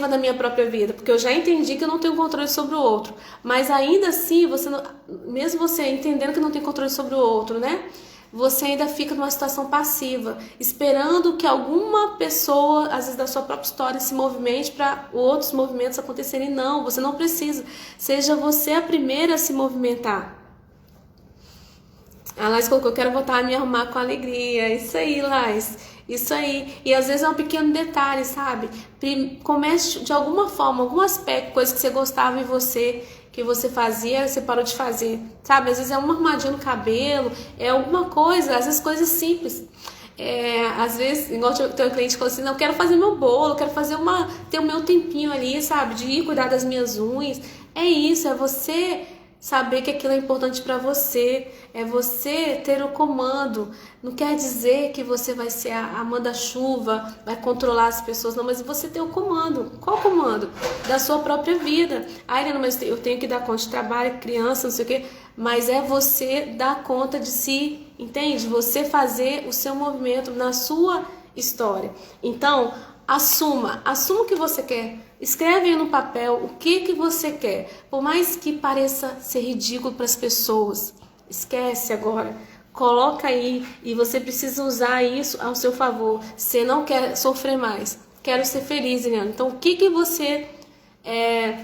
da minha própria vida, porque eu já entendi que eu não tenho controle sobre o outro, mas ainda assim, mesmo você entendendo que não tem controle sobre o outro, né? Você ainda fica numa situação passiva, esperando que alguma pessoa, às vezes da sua própria história, se movimente para outros movimentos acontecerem. Não, você não precisa. Seja você a primeira a se movimentar. A Laís colocou, eu quero voltar a me arrumar com alegria. Isso aí, Laís. Isso aí. E às vezes é um pequeno detalhe, sabe? Comece de alguma forma, algum aspecto, coisa que você gostava em você, que você fazia, você parou de fazer, sabe? Às vezes é uma arrumadinha no cabelo, é alguma coisa, às vezes coisas simples. Às vezes, igual tem um cliente que falou assim, não, eu quero fazer meu bolo, eu quero fazer ter o meu tempinho ali, sabe? De ir cuidar das minhas unhas. É isso, é você saber que aquilo é importante para você, é você ter o comando. Não quer dizer que você vai ser a manda-chuva, vai controlar as pessoas, não, mas você tem o comando. Qual o comando? Da sua própria vida. Ah, Helena, mas eu tenho que dar conta de trabalho, criança, não sei o quê, mas é você dar conta de si, entende? Você fazer o seu movimento na sua história. Então, assuma o que você quer. Escreve aí no papel o que você quer. Por mais que pareça ser ridículo para as pessoas, esquece agora. Coloca aí e você precisa usar isso ao seu favor. Você não quer sofrer mais. Quero ser feliz, Eliana. Então, o que você...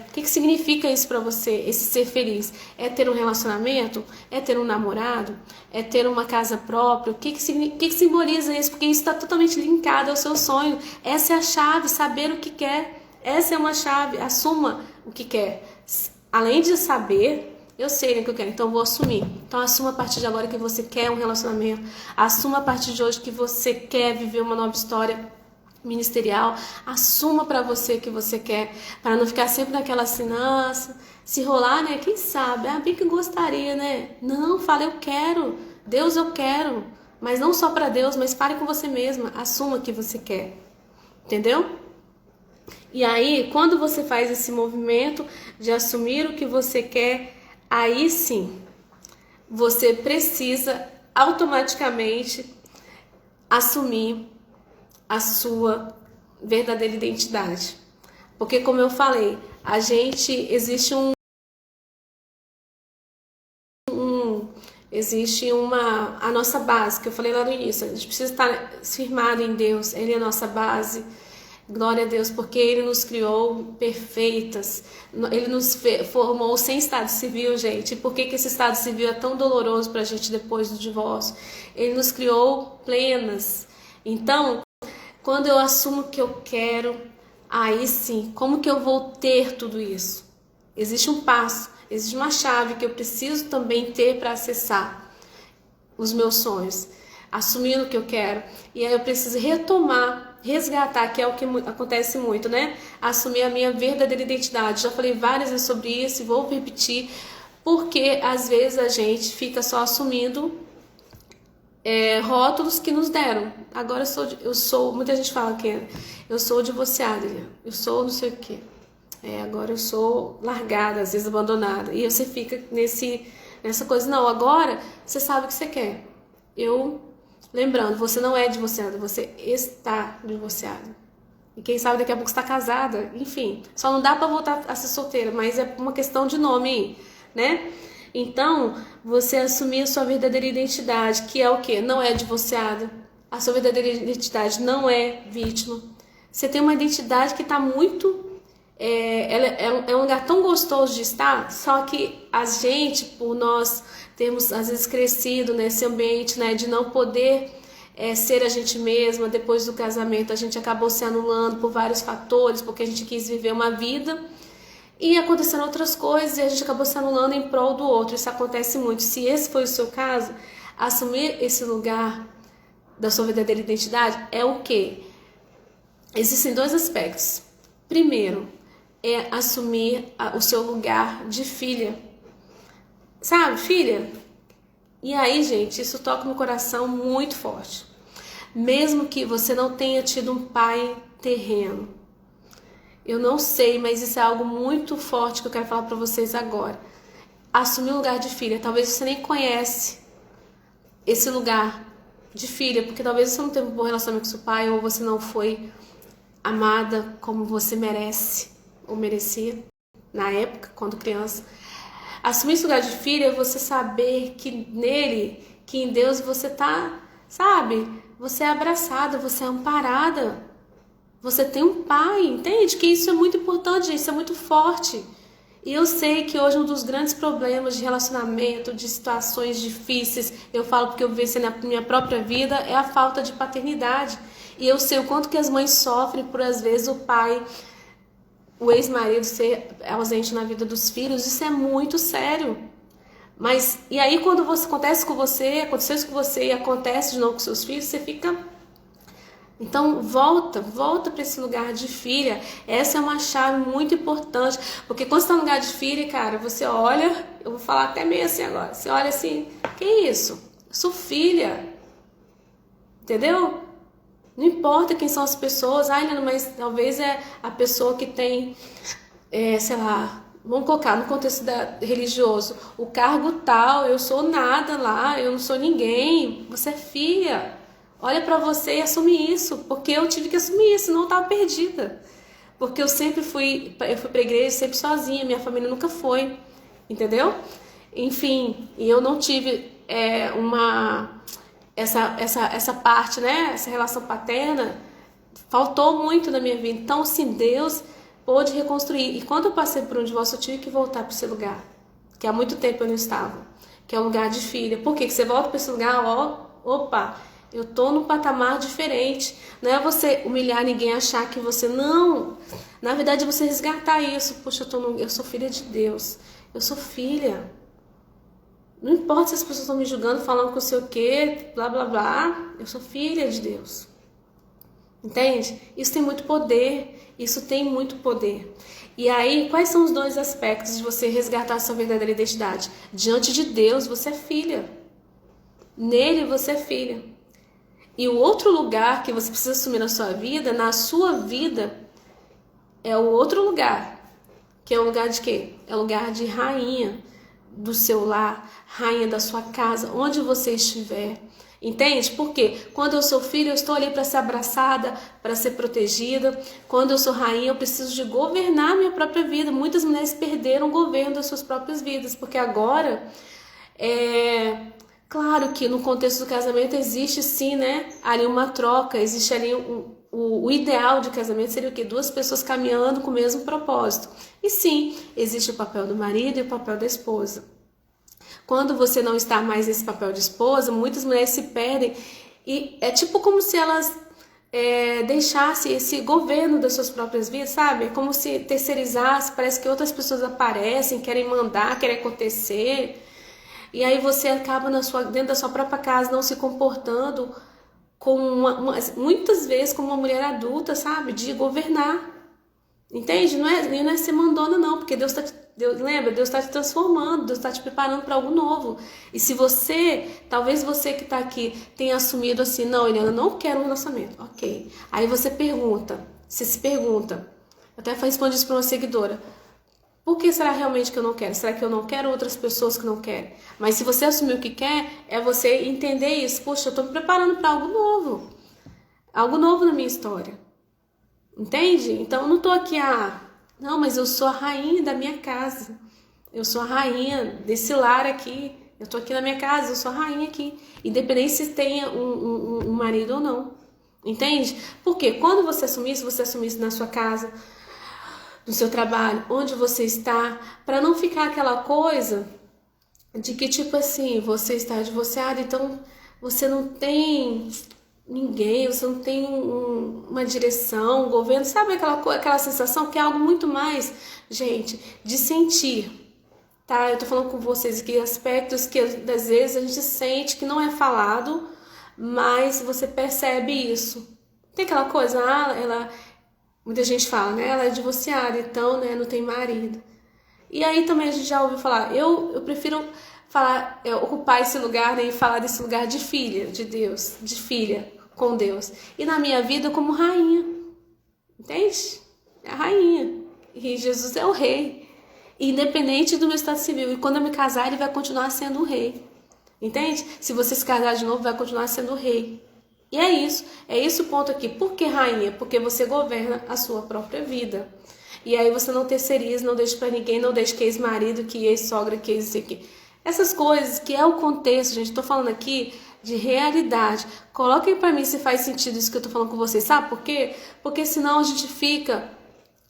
o que significa isso para você, esse ser feliz? É ter um relacionamento? É ter um namorado? É ter uma casa própria? O que simboliza isso? Porque isso está totalmente linkado ao seu sonho. Essa é a chave, saber o que quer. Essa é uma chave, assuma o que quer. Além de saber, eu sei o que eu quero, então eu vou assumir. Então assuma a partir de agora que você quer um relacionamento. Assuma a partir de hoje que você quer viver uma nova história ministerial. Assuma para você que você quer, para não ficar sempre naquela assim, nossa, se rolar, né? Quem sabe? Ah, bem que gostaria, né? Não, fala eu quero. Deus, eu quero. Mas não só para Deus, mas fale com você mesma. Assuma o que você quer. Entendeu? E aí, quando você faz esse movimento de assumir o que você quer, aí sim, você precisa automaticamente assumir a sua verdadeira identidade. Porque, como eu falei, existe a nossa base, que eu falei lá no início, a gente precisa estar firmado em Deus, Ele é a nossa base. Glória a Deus, porque Ele nos criou perfeitas, Ele nos formou sem estado civil, gente. E por que esse estado civil é tão doloroso para a gente depois do divórcio? Ele nos criou plenas. Então, quando eu assumo o que eu quero, aí sim, como que eu vou ter tudo isso? Existe um passo, existe uma chave que eu preciso também ter para acessar os meus sonhos, assumindo o que eu quero. E aí eu preciso resgatar, que é o que acontece muito, né? Assumir a minha verdadeira identidade. Já falei várias vezes sobre isso e vou repetir, porque às vezes a gente fica só assumindo rótulos que nos deram. Agora eu sou, muita gente fala que eu sou divorciada, eu sou não sei o quê. Agora eu sou largada, às vezes abandonada. E você fica nessa coisa. Não, agora você sabe o que você quer. Lembrando, você não é divorciada, você está divorciada. E quem sabe daqui a pouco está casada, enfim. Só não dá para voltar a ser solteira, mas é uma questão de nome, né? Então, você assumir a sua verdadeira identidade, que é o quê? Não é divorciada. A sua verdadeira identidade não é vítima. Você tem uma identidade que está muito... é um lugar tão gostoso de estar, só que a gente, por nós termos às vezes crescido nesse ambiente, né, de não poder ser a gente mesma, depois do casamento a gente acabou se anulando por vários fatores, porque a gente quis viver uma vida e aconteceram outras coisas e a gente acabou se anulando em prol do outro. Isso acontece muito. Se esse foi o seu caso, assumir esse lugar da sua verdadeira identidade é o quê? Existem dois aspectos. Primeiro, é assumir o seu lugar de filha. Sabe, filha? E aí, gente, isso toca no coração muito forte. Mesmo que você não tenha tido um pai terreno. Eu não sei, mas isso é algo muito forte que eu quero falar para vocês agora. Assumir o lugar de filha. Talvez você nem conhece esse lugar de filha, porque talvez você não teve um bom relacionamento com seu pai, ou você não foi amada como você merece ou merecia na época, quando criança. Assumir esse lugar de filha é você saber que nele, que em Deus você tá, sabe? Você é abraçada, você é amparada. Você tem um pai, entende? Que isso é muito importante, gente, isso é muito forte. E eu sei que hoje um dos grandes problemas de relacionamento, de situações difíceis, eu falo porque eu vejo na minha própria vida, é a falta de paternidade. E eu sei o quanto que as mães sofrem por, às vezes, o pai, o ex-marido ser ausente na vida dos filhos. Isso é muito sério. Mas, e aí quando aconteceu isso com você e acontece de novo com seus filhos, você fica Então volta para esse lugar de filha. Essa é uma chave muito importante, porque quando você está no lugar de filha, cara, você olha, eu vou falar até meio assim agora, você olha assim, que isso? Eu sou filha, entendeu? Não importa quem são as pessoas, Helena, mas talvez é a pessoa que tem, sei lá, vamos colocar no contexto religioso, o cargo tal, eu sou nada lá, eu não sou ninguém, você é filha. Olha pra você e assume isso, porque eu tive que assumir isso, senão eu tava perdida. Porque eu fui pra igreja sempre sozinha, minha família nunca foi, entendeu? Enfim, e eu não tive essa parte, né? Essa relação paterna faltou muito na minha vida. Então, sim, Deus pôde reconstruir. E quando eu passei por um divórcio, eu tive que voltar para esse lugar, que há muito tempo eu não estava, que é o lugar de filha. Por quê? Que você volta para esse lugar, opa, eu tô num patamar diferente. Não é você humilhar ninguém, achar que você não. Na verdade, é você resgatar isso. Poxa, eu sou filha de Deus. Eu sou filha. Não importa se as pessoas estão me julgando, falando com sei o quê, blá blá blá. Eu sou filha de Deus. Entende? Isso tem muito poder. Isso tem muito poder. E aí, quais são os dois aspectos de você resgatar a sua verdadeira identidade? Diante de Deus, você é filha. Nele, você é filha. E o outro lugar que você precisa assumir na sua vida, é o outro lugar. Que é o lugar de quê? É o lugar de rainha do seu lar, rainha da sua casa, onde você estiver. Entende? Porque quando eu sou filha, eu estou ali para ser abraçada, para ser protegida. Quando eu sou rainha, eu preciso de governar a minha própria vida. Muitas mulheres perderam o governo das suas próprias vidas, porque agora claro que no contexto do casamento existe sim, né, ali uma troca, existe ali o ideal de casamento seria o quê? Duas pessoas caminhando com o mesmo propósito. E sim, existe o papel do marido e o papel da esposa. Quando você não está mais nesse papel de esposa, muitas mulheres se perdem e é tipo como se elas deixassem esse governo das suas próprias vidas, sabe? É como se terceirizasse, parece que outras pessoas aparecem, querem mandar, querem acontecer. E aí você acaba dentro da sua própria casa não se comportando muitas vezes como uma mulher adulta, sabe? De governar. Entende? Não é ser mandona não, porque Deus está te transformando, Deus está te preparando para algo novo. E se talvez você que está aqui tenha assumido assim, não, Eliana, eu não quero um relacionamento. Ok. Aí você se pergunta, eu até respondi isso para uma seguidora. Por que será realmente que eu não quero? Será que eu não quero outras pessoas que não querem? Mas se você assumir o que quer, é você entender isso. Poxa, eu estou me preparando para algo novo. Algo novo na minha história. Entende? Então eu não estou aqui, não, mas eu sou a rainha da minha casa. Eu sou a rainha desse lar aqui. Eu estou aqui na minha casa, eu sou a rainha aqui. Independente se tenha um marido ou não. Entende? Porque quando você assumir isso na sua casa, no seu trabalho, onde você está, para não ficar aquela coisa de que tipo assim, você está divorciado, então você não tem ninguém, você não tem uma direção, um governo, sabe aquela sensação que é algo muito mais, gente, de sentir, tá? Eu tô falando com vocês aqui aspectos que às vezes a gente sente que não é falado, mas você percebe isso. Tem aquela coisa, muita gente fala, né? Ela é divorciada, então, né, não tem marido. E aí também a gente já ouviu falar, eu prefiro falar, ocupar esse lugar, né, e falar desse lugar de filha de Deus, de filha com Deus. E na minha vida como rainha. Entende? É a rainha. E Jesus é o rei. Independente do meu estado civil. E quando eu me casar, ele vai continuar sendo o rei. Entende? Se você se casar de novo, vai continuar sendo o rei. E é isso o ponto aqui. Por que rainha? Porque você governa a sua própria vida. E aí você não terceiriza, não deixa pra ninguém, não deixa que ex-marido, que ex-sogra, que ex aqui. Essas coisas que é o contexto, gente, tô falando aqui de realidade. Coloquem pra mim se faz sentido isso que eu tô falando com vocês, sabe por quê? Porque senão a gente fica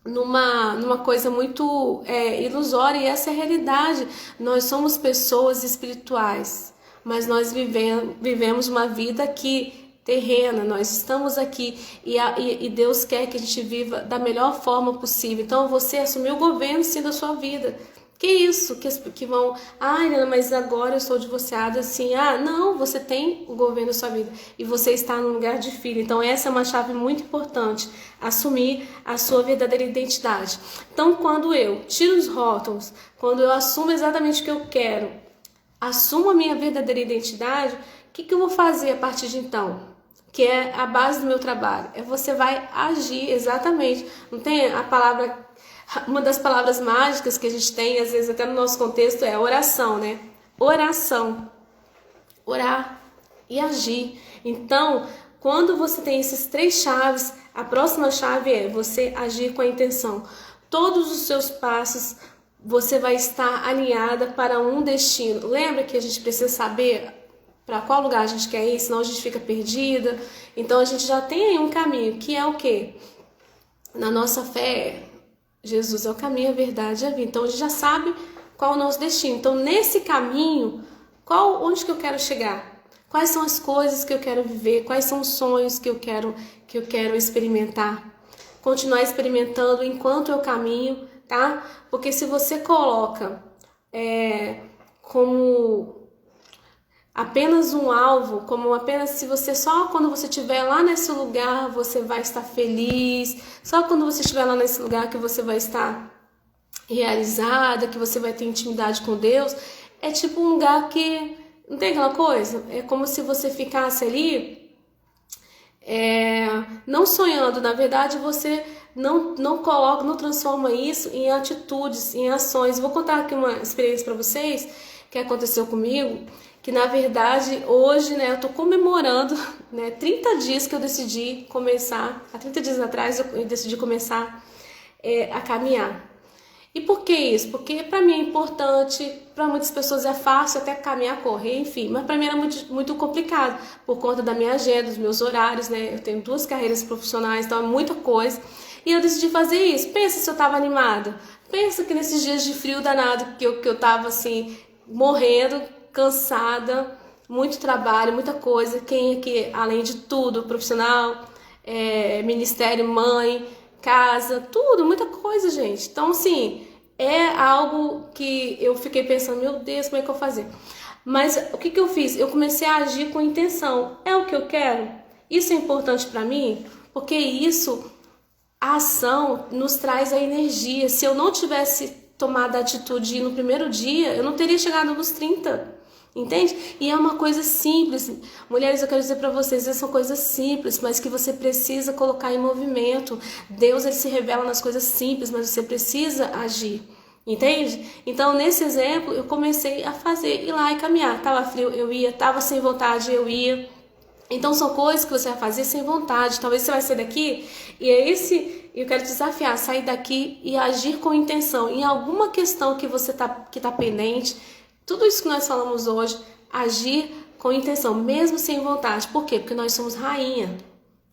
numa coisa muito ilusória, e essa é a realidade. Nós somos pessoas espirituais, mas nós vivemos uma vida aqui terrena, nós estamos aqui e Deus quer que a gente viva da melhor forma possível. Então você assumiu o governo sim da sua vida, Que isso? Que vão, Helena, mas agora eu sou divorciada, assim, não, você tem o governo da sua vida e você está no lugar de filho. Então essa é uma chave muito importante, assumir a sua verdadeira identidade. Então quando eu tiro os rótulos, quando eu assumo exatamente o que eu quero, assumo a minha verdadeira identidade, o que eu vou fazer a partir de então? Que é a base do meu trabalho. Você vai agir exatamente. Não tem a palavra... Uma das palavras mágicas que a gente tem, às vezes até no nosso contexto, é oração, né? Oração. Orar e agir. Então, quando você tem esses 3 chaves, a próxima chave é você agir com a intenção. Todos os seus passos, você vai estar alinhada para um destino. Lembra que a gente precisa saber para qual lugar a gente quer ir, senão a gente fica perdida. Então, a gente já tem aí um caminho, que é o quê? Na nossa fé, Jesus é o caminho, a verdade e a vida. Então a gente já sabe qual é o nosso destino. Então nesse caminho, onde que eu quero chegar? Quais são as coisas que eu quero viver? Quais são os sonhos que eu quero experimentar? Continuar experimentando enquanto eu caminho, tá? Porque se você coloca como apenas um alvo, como apenas se você só quando você estiver lá nesse lugar você vai estar feliz, só quando você estiver lá nesse lugar que você vai estar realizada, que você vai ter intimidade com Deus, é tipo um lugar que não tem aquela coisa, é como se você ficasse ali não sonhando, na verdade você não coloca, não transforma isso em atitudes, em ações. Vou contar aqui uma experiência para vocês que aconteceu comigo. Que na verdade hoje, né, eu tô comemorando, né, 30 dias que eu decidi começar, há 30 dias atrás eu decidi começar a caminhar. E por que isso? Porque para mim é importante, para muitas pessoas é fácil até caminhar, correr, enfim, mas para mim era muito complicado, por conta da minha agenda, dos meus horários, né, eu tenho 2 carreiras profissionais, então é muita coisa, e eu decidi fazer isso. Pensa se eu tava animada, pensa que nesses dias de frio danado, que eu tava assim, morrendo, cansada, muito trabalho, muita coisa. Quem aqui, além de tudo, profissional, ministério, mãe, casa, tudo, muita coisa, gente. Então, assim, é algo que eu fiquei pensando, meu Deus, como é que eu vou fazer? Mas o que eu fiz? Eu comecei a agir com intenção. É o que eu quero? Isso é importante para mim? Porque isso, a ação, nos traz a energia. Se eu não tivesse tomado a atitude no primeiro dia, eu não teria chegado nos 30. Entende? E é uma coisa simples. Mulheres, eu quero dizer para vocês, essas são coisas simples, mas que você precisa colocar em movimento. Deus, ele se revela nas coisas simples, mas você precisa agir. Entende? Então, nesse exemplo, eu comecei a fazer, ir lá e caminhar. Tava frio, eu ia. Tava sem vontade, eu ia. Então, são coisas que você vai fazer sem vontade. Talvez você vai sair daqui e eu quero te desafiar, sair daqui e agir com intenção. Em alguma questão que você que tá pendente, tudo isso que nós falamos hoje, agir com intenção, mesmo sem vontade. Por quê? Porque nós somos rainha.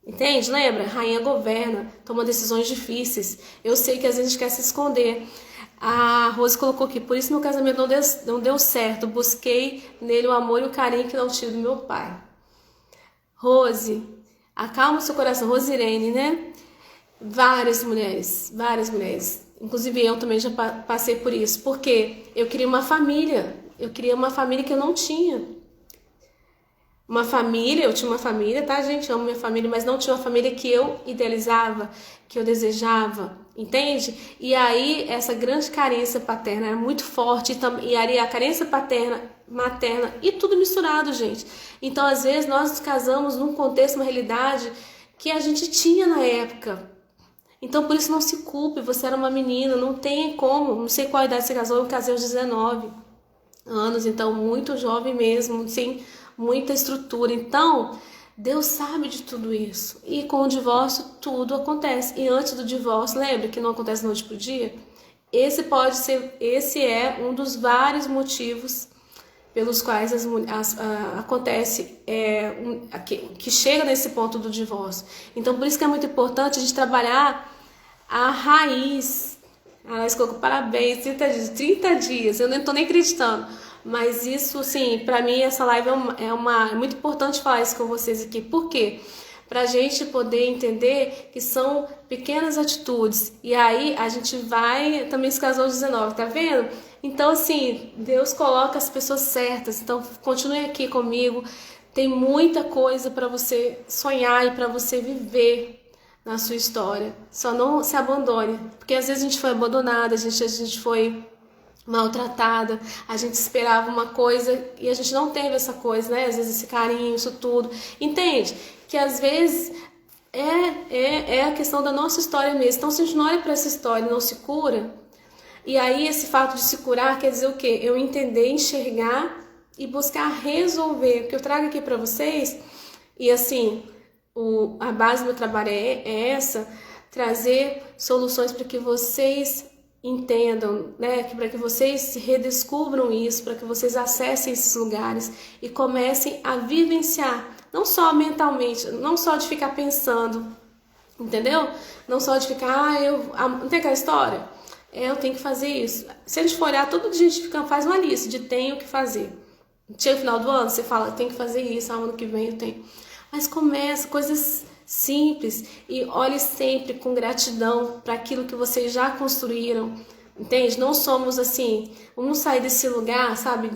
Entende? Lembra? Rainha governa, toma decisões difíceis. Eu sei que às vezes a gente quer se esconder. A Rose colocou aqui, por isso meu casamento não deu certo. Busquei nele o amor e o carinho que não tive do meu pai. Rose, acalma o seu coração. Rosirene, né? Várias mulheres. Inclusive eu também já passei por isso. Porque eu queria uma família. Eu queria uma família que eu não tinha. Eu tinha uma família, tá, gente? Eu amo minha família, mas não tinha uma família que eu idealizava, que eu desejava, entende? E aí, essa grande carência paterna era muito forte, e aí a carência paterna, materna, e tudo misturado, gente. Então, às vezes, nós nos casamos num contexto, uma realidade que a gente tinha na época. Então, por isso, não se culpe, você era uma menina, não tem como, não sei qual idade você casou, eu casei aos 19 anos, então muito jovem mesmo, sim, muita estrutura. Então, Deus sabe de tudo isso. E com o divórcio, tudo acontece. E antes do divórcio, lembra que não acontece da noite pro dia? Esse é um dos vários motivos pelos quais acontece que chega nesse ponto do divórcio. Então, por isso que é muito importante a gente trabalhar a raiz. Ela colocou parabéns, 30 dias, eu não estou nem acreditando. Mas isso, sim, para mim essa live é muito importante falar isso com vocês aqui. Por quê? Pra gente poder entender que são pequenas atitudes. E aí a gente vai, também se casou aos 19, tá vendo? Então, assim, Deus coloca as pessoas certas. Então, continue aqui comigo. Tem muita coisa para você sonhar e para você viver na sua história. Só não se abandone, porque às vezes a gente foi abandonada, a gente foi maltratada, a gente esperava uma coisa e a gente não teve essa coisa, né? Às vezes esse carinho, isso tudo. Entende? Que às vezes é a questão da nossa história mesmo. Então, se a gente não olha para essa história e não se cura, e aí esse fato de se curar quer dizer o quê? Eu entender, enxergar e buscar resolver. O que eu trago aqui para vocês, e assim, a base do meu trabalho é essa, trazer soluções para que vocês entendam, né? Para que vocês redescubram isso, para que vocês acessem esses lugares e comecem a vivenciar, não só mentalmente, não só de ficar pensando, entendeu? Não só de ficar, não tem aquela história? Eu tenho que fazer isso. Se a gente for olhar, todo dia a gente faz uma lista de tenho que fazer. Chega no final do ano, você fala, tem que fazer isso, ano que vem eu tenho. Mas começa, coisas simples, e olhe sempre com gratidão para aquilo que vocês já construíram, entende? Não somos assim, vamos sair desse lugar, sabe,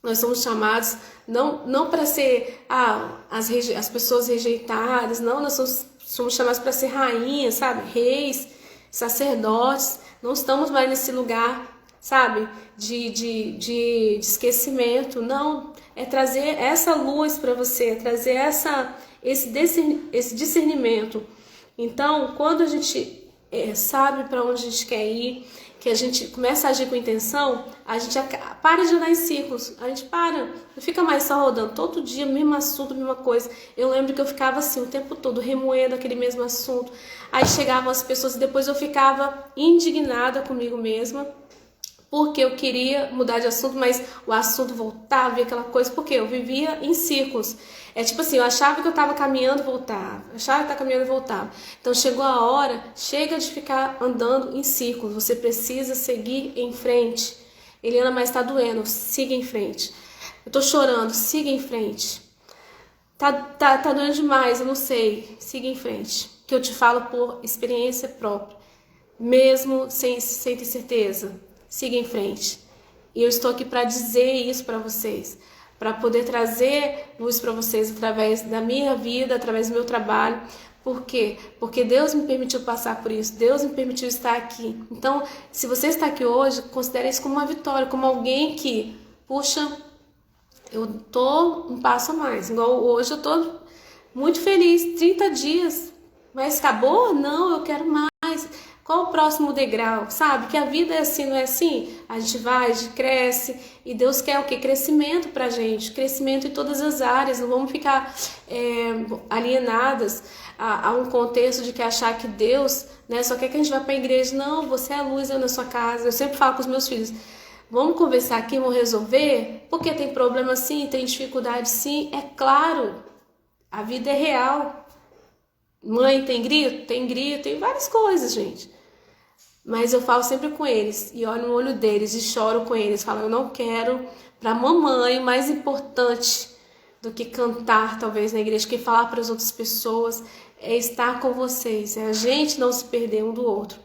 nós somos chamados não para ser as pessoas rejeitadas, não, nós somos chamados para ser rainhas, sabe, reis, sacerdotes, não estamos mais nesse lugar, sabe, de esquecimento, não, é trazer essa luz para você, trazer esse discernimento. Então, quando a gente sabe para onde a gente quer ir, que a gente começa a agir com intenção, a gente para de andar em ciclos, a gente não fica mais só rodando todo dia, mesmo assunto, mesma coisa. Eu lembro que eu ficava assim o tempo todo, remoendo aquele mesmo assunto, aí chegavam as pessoas e depois eu ficava indignada comigo mesma, porque eu queria mudar de assunto, mas o assunto voltava e aquela coisa, porque eu vivia em círculos. É tipo assim, eu achava que eu estava caminhando e voltava, achava que estava caminhando e voltava. Então chegou a hora, chega de ficar andando em círculos, você precisa seguir em frente. Eliana, mas está doendo, siga em frente. Eu tô chorando, siga em frente. Tá doendo demais, eu não sei, siga em frente. Que eu te falo por experiência própria, mesmo sem ter certeza. Siga em frente. E eu estou aqui para dizer isso para vocês, para poder trazer luz para vocês através da minha vida, através do meu trabalho. Por quê? Porque Deus me permitiu passar por isso, Deus me permitiu estar aqui. Então, se você está aqui hoje, considere isso como uma vitória, como alguém que, puxa, eu tô um passo a mais. Igual hoje eu tô muito feliz, 30 dias, mas acabou? Não, eu quero mais. Qual o próximo degrau? Sabe? Que a vida é assim, não é assim? A gente vai, a gente cresce, e Deus quer o quê? Crescimento pra gente, crescimento em todas as áreas. Não vamos ficar alienadas a um contexto de que achar que Deus, né, só quer que a gente vá pra igreja. Não, você é a luz, eu na sua casa. Eu sempre falo com os meus filhos, vamos conversar aqui, vamos resolver? Porque tem problema sim, tem dificuldade sim, é claro. A vida é real. Mãe, tem grito? Tem grito, tem várias coisas, gente. Mas eu falo sempre com eles, e olho no olho deles, e choro com eles. Falo, eu não quero, pra mamãe, mais importante do que cantar, talvez, na igreja, que falar para as outras pessoas, é estar com vocês, é a gente não se perder um do outro.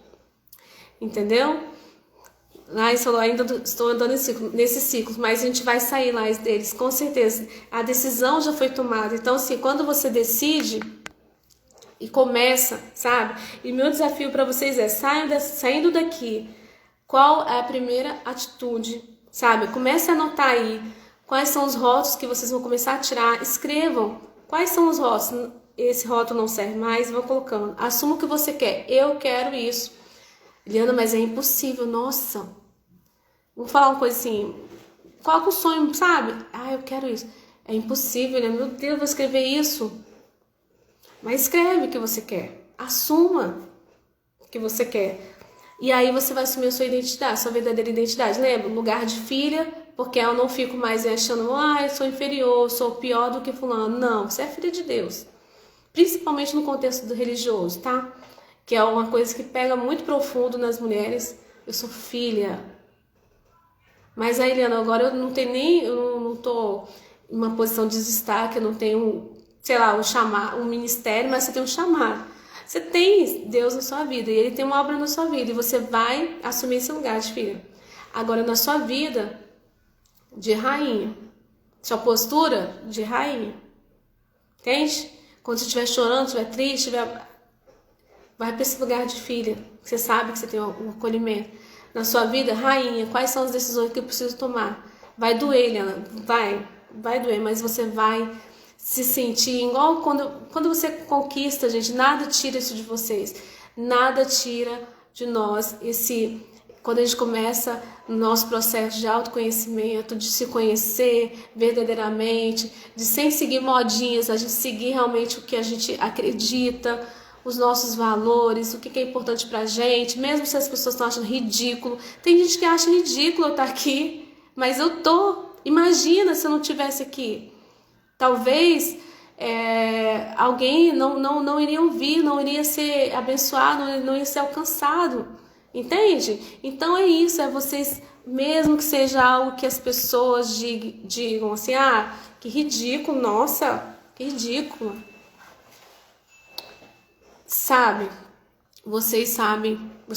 Entendeu? Ainda estou andando nesse ciclo, mas a gente vai sair lá deles, com certeza. A decisão já foi tomada. Então, assim, quando você decide e começa, sabe? E meu desafio para vocês é, saindo daqui, qual é a primeira atitude, sabe? Comece a anotar aí quais são os rótulos que vocês vão começar a tirar. Escrevam quais são os rótulos. Esse rótulo não serve mais, vão colocando. Assuma o que você quer. Eu quero isso. Eliana, mas é impossível. Nossa. Vou falar uma coisa assim. Coloca um sonho, sabe? Eu quero isso. É impossível, né? Meu Deus, vou escrever isso. Mas escreve o que você quer. Assuma o que você quer. E aí você vai assumir a sua identidade, a sua verdadeira identidade. Lembra? Lugar de filha, porque eu não fico mais achando, eu sou inferior, sou pior do que fulano. Não, você é filha de Deus. Principalmente no contexto do religioso, tá? Que é uma coisa que pega muito profundo nas mulheres. Eu sou filha. Mas aí, Eliana, agora eu não tô em uma posição de destaque, eu não tenho, sei lá, um ministério, mas você tem um chamado. Você tem Deus na sua vida, e Ele tem uma obra na sua vida, e você vai assumir esse lugar de filha. Agora, na sua vida de rainha, sua postura de rainha, entende? Quando você estiver chorando, estiver triste, vai para esse lugar de filha, que você sabe que você tem um acolhimento. Na sua vida, rainha, quais são as decisões que eu preciso tomar? Vai doer, Liana, vai doer, mas você vai se sentir igual quando você conquista, gente, nada tira isso de vocês, nada tira de nós quando a gente começa no nosso processo de autoconhecimento, de se conhecer verdadeiramente, de sem seguir modinhas, a gente seguir realmente o que a gente acredita, os nossos valores, o que é importante pra gente, mesmo se as pessoas estão achando ridículo. Tem gente que acha ridículo eu estar aqui, mas eu tô. Imagina se eu não estivesse aqui. Talvez alguém não iria ouvir, não iria ser abençoado, não ia ser alcançado. Entende? Então é isso, é vocês, mesmo que seja algo que as pessoas digam assim, que ridículo, nossa, que ridículo. Sabe, vocês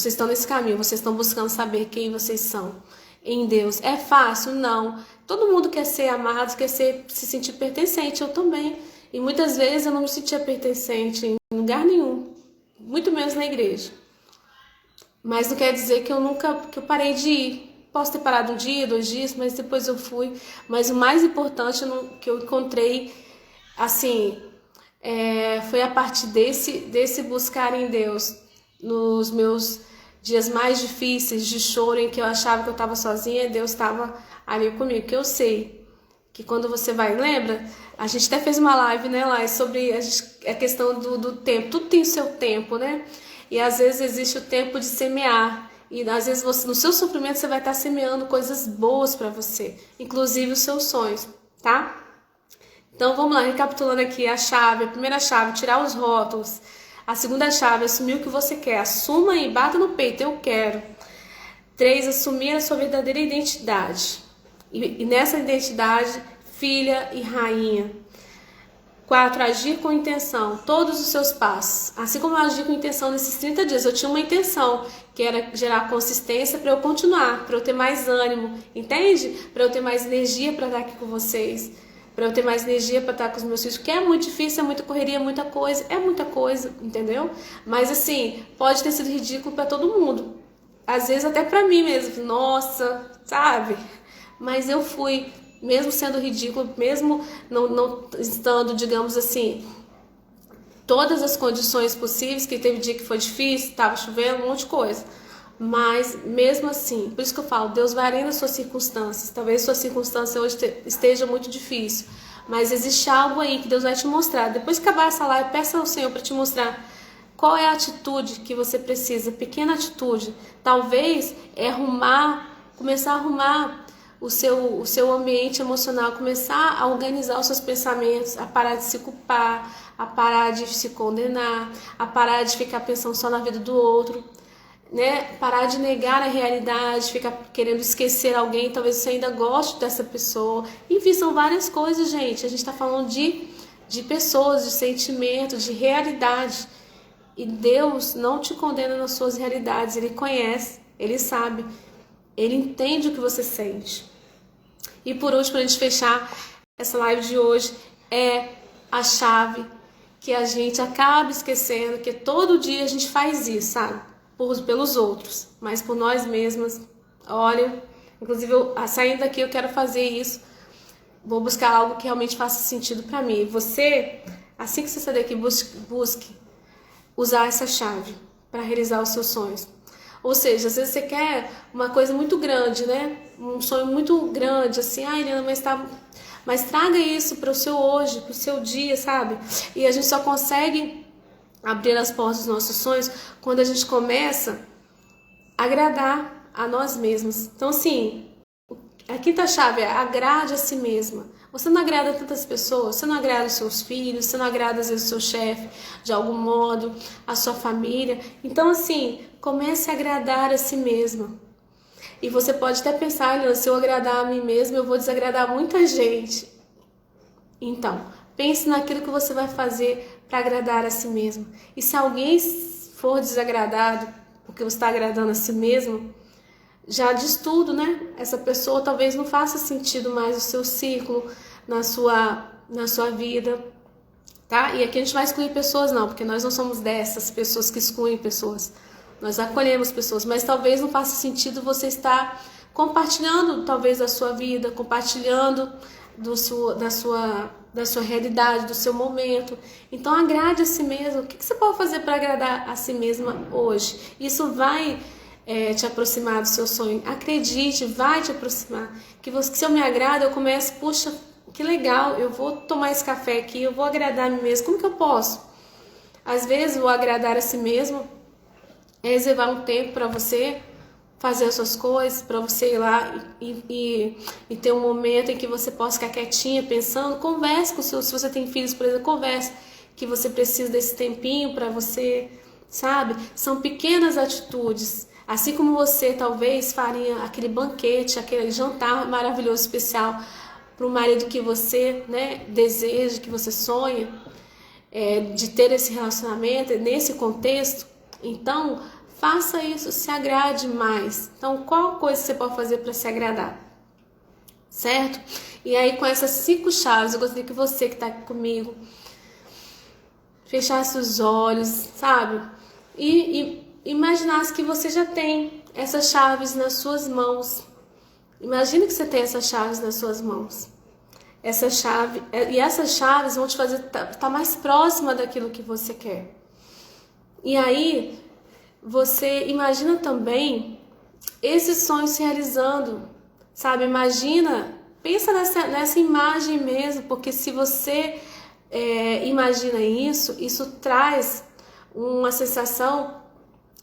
estão nesse caminho, vocês estão buscando saber quem vocês são em Deus. É fácil? Não. Todo mundo quer ser amado, quer se sentir pertencente, eu também. E muitas vezes eu não me sentia pertencente em lugar nenhum, muito menos na igreja. Mas não quer dizer que eu parei de ir. Posso ter parado um dia, 2 dias, mas depois eu fui. Mas o mais importante que eu encontrei, assim, foi a partir desse buscar em Deus, nos meus dias mais difíceis de choro, em que eu achava que eu estava sozinha, Deus estava ali comigo. Que eu sei que quando você vai, lembra? A gente até fez uma live, né, lá, sobre a questão do tempo. Tudo tem o seu tempo, né? E às vezes existe o tempo de semear. E às vezes no seu sofrimento você vai estar semeando coisas boas para você, inclusive os seus sonhos, tá? Então vamos lá, recapitulando aqui a primeira chave, tirar os rótulos. A segunda chave, assumir o que você quer. Assuma e bata no peito, eu quero. 3, assumir a sua verdadeira identidade. E nessa identidade, filha e rainha. 4, agir com intenção, todos os seus passos. Assim como eu agi com intenção nesses 30 dias, eu tinha uma intenção, que era gerar consistência para eu continuar, para eu ter mais ânimo, entende? Para eu ter mais energia para estar aqui com vocês, para eu ter mais energia para estar com os meus filhos, que é muito difícil, é muita correria, é muita coisa, entendeu? Mas assim, pode ter sido ridículo para todo mundo, às vezes até para mim mesmo, nossa, sabe? Mas eu fui, mesmo sendo ridículo, mesmo não estando, digamos assim, todas as condições possíveis, que teve dia que foi difícil, estava chovendo, um monte de coisa. Mas mesmo assim, por isso que eu falo, Deus vai além das suas circunstâncias. Talvez sua circunstância hoje esteja muito difícil, mas existe algo aí que Deus vai te mostrar. Depois que acabar essa live, peça ao Senhor para te mostrar qual é a atitude que você precisa, pequena atitude. Talvez começar a arrumar o seu ambiente emocional, começar a organizar os seus pensamentos, a parar de se culpar, a parar de se condenar, a parar de ficar pensando só na vida do outro, né? Parar de negar a realidade, ficar querendo esquecer alguém, talvez você ainda goste dessa pessoa. Enfim, são várias coisas, gente. A gente está falando de pessoas, de sentimentos, de realidade. E Deus não te condena nas suas realidades, Ele conhece, Ele sabe. Ele entende o que você sente. E por último, para a gente fechar essa live de hoje, é a chave que a gente acaba esquecendo, que todo dia a gente faz isso, sabe? Pelos outros, mas por nós mesmas. Olha, inclusive saindo daqui eu quero fazer isso. Vou buscar algo que realmente faça sentido para mim. Você, assim que você sair daqui, busque usar essa chave para realizar os seus sonhos. Ou seja, às vezes você quer uma coisa muito grande, né? Um sonho muito grande, assim, Eliana, mas traga isso para o seu hoje, para o seu dia, sabe? E a gente só consegue abrir as portas dos nossos sonhos quando a gente começa a agradar a nós mesmos. Então, assim, a quinta chave é agrade a si mesma. Você não agrada tantas pessoas, você não agrada os seus filhos, você não agrada às vezes o seu chefe, de algum modo, a sua família. Então, assim, comece a agradar a si mesma. E você pode até pensar, olha, se eu agradar a mim mesma, eu vou desagradar muita gente. Então, pense naquilo que você vai fazer para agradar a si mesmo. E se alguém for desagradado porque você está agradando a si mesmo, já diz tudo, né? Essa pessoa talvez não faça sentido mais o seu ciclo na sua vida, tá? E aqui a gente vai excluir pessoas não, porque nós não somos dessas pessoas que excluem pessoas. Nós acolhemos pessoas, mas talvez não faça sentido você estar compartilhando talvez a sua vida, compartilhando da sua realidade, do seu momento. Então agrade a si mesmo. O que você pode fazer para agradar a si mesma hoje? Isso vai te aproximar do seu sonho. Acredite, vai te aproximar. Que se eu me agrado, eu começo, puxa, que legal, eu vou tomar esse café aqui, eu vou agradar a mim mesmo. Como que eu posso? Às vezes o agradar a si mesmo é reservar um tempo para você fazer as suas coisas, para você ir lá e ter um momento em que você possa ficar quietinha, pensando. Converse com se você tem filhos, por exemplo, converse que você precisa desse tempinho para você, sabe? São pequenas atitudes. Assim como você talvez faria aquele banquete, aquele jantar maravilhoso, especial para o marido que você, né, deseja, que você sonha, de ter esse relacionamento, nesse contexto. Então, faça isso, se agrade mais. Então, qual coisa você pode fazer para se agradar? Certo? E aí, com essas 5 chaves, eu gostaria que você que está aqui comigo fechasse os olhos, sabe? E imaginasse que você já tem essas chaves nas suas mãos. Imagine que você tem essas chaves nas suas mãos. E essas chaves vão te fazer estar mais próxima daquilo que você quer. E aí, você imagina também esses sonhos se realizando, sabe? Pensa nessa imagem mesmo, porque se você imagina isso traz uma sensação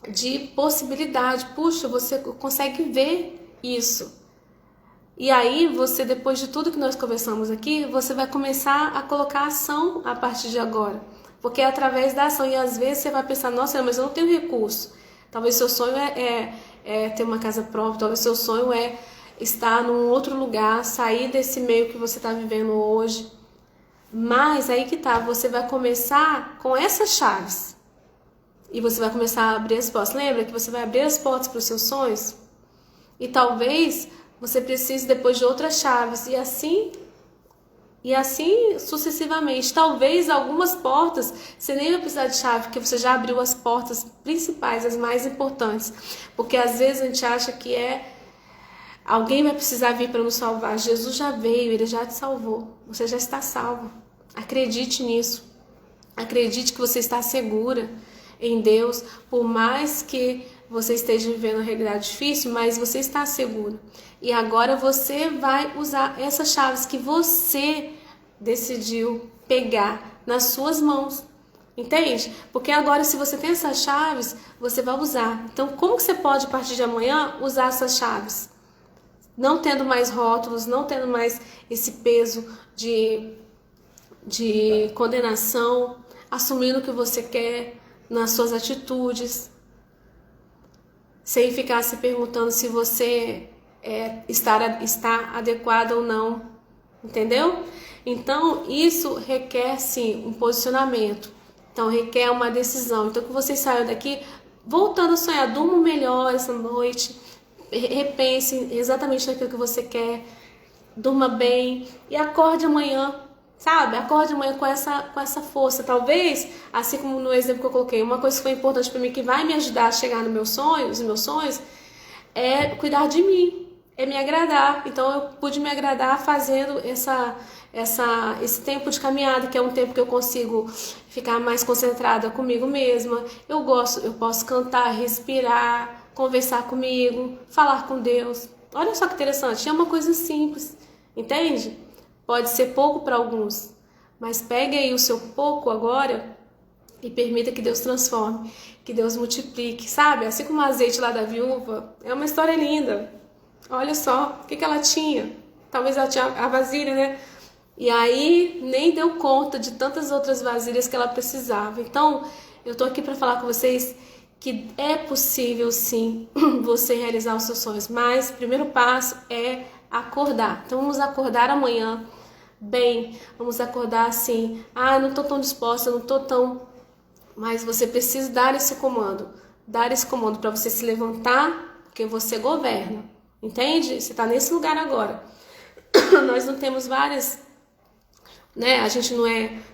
de possibilidade. Puxa, você consegue ver isso. E aí, você, depois de tudo que nós conversamos aqui, você vai começar a colocar ação a partir de agora. Porque é através da ação. E às vezes você vai pensar, nossa, mas eu não tenho recurso. Talvez seu sonho é ter uma casa própria. Talvez seu sonho é estar num outro lugar, sair desse meio que você está vivendo hoje. Mas aí que tá, você vai começar com essas chaves. E você vai começar a abrir as portas. Lembra que você vai abrir as portas para os seus sonhos? E talvez você precise depois de outras chaves. E assim sucessivamente. Talvez algumas portas você nem vai precisar de chave, porque você já abriu as portas principais, as mais importantes. Porque às vezes a gente acha que alguém vai precisar vir para nos salvar. Jesus já veio, Ele já te salvou. Você já está salvo. Acredite nisso. Acredite que você está segura em Deus. Por mais que você esteja vivendo uma realidade difícil, mas você está seguro. E agora você vai usar essas chaves que você decidiu pegar nas suas mãos. Entende? Porque agora, se você tem essas chaves, você vai usar. Então, como que você pode, a partir de amanhã, usar essas chaves? Não tendo mais rótulos, não tendo mais esse peso de condenação, assumindo o que você quer nas suas atitudes, sem ficar se perguntando se você está adequado ou não, entendeu? Então, isso requer, sim, um posicionamento. Então, requer uma decisão. Então, que você saia daqui voltando a sonhar, durma melhor essa noite, repense exatamente naquilo que você quer, durma bem e acorde amanhã, sabe? Acorde amanhã com essa força. Talvez, assim como no exemplo que eu coloquei, uma coisa que foi importante para mim, que vai me ajudar a chegar nos meus sonhos, é cuidar de mim. É me agradar. Então eu pude me agradar fazendo esse tempo de caminhada, que é um tempo que eu consigo ficar mais concentrada comigo mesma. Eu posso cantar, respirar, conversar comigo, falar com Deus. Olha só que interessante, é uma coisa simples, entende? Pode ser pouco para alguns, mas pegue aí o seu pouco agora e permita que Deus transforme, que Deus multiplique, sabe? Assim como o azeite lá da viúva, é uma história linda. Olha só, o que ela tinha? Talvez ela tinha a vasilha, né? E aí nem deu conta de tantas outras vasilhas que ela precisava. Então, eu tô aqui para falar com vocês que é possível sim você realizar os seus sonhos, mas o primeiro passo é acordar. Então vamos acordar amanhã bem, vamos acordar assim, não tô tão disposta, não tô tão... Mas você precisa dar esse comando para você se levantar porque você governa, entende? Você está nesse lugar agora. Nós não temos várias, né? A gente não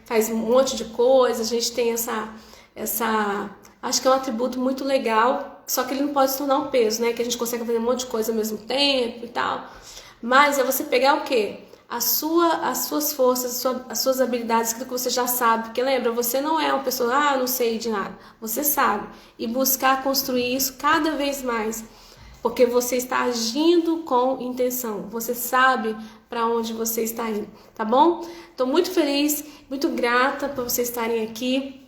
faz um monte de coisa, a gente tem essa, acho que é um atributo muito legal, só que ele não pode se tornar um peso, né? Que a gente consegue fazer um monte de coisa ao mesmo tempo e tal. Mas é você pegar o quê? As suas forças, as suas habilidades, aquilo que você já sabe. Porque lembra, você não é uma pessoa, não sei de nada. Você sabe. E buscar construir isso cada vez mais. Porque você está agindo com intenção. Você sabe para onde você está indo, tá bom? Estou muito feliz, muito grata por vocês estarem aqui.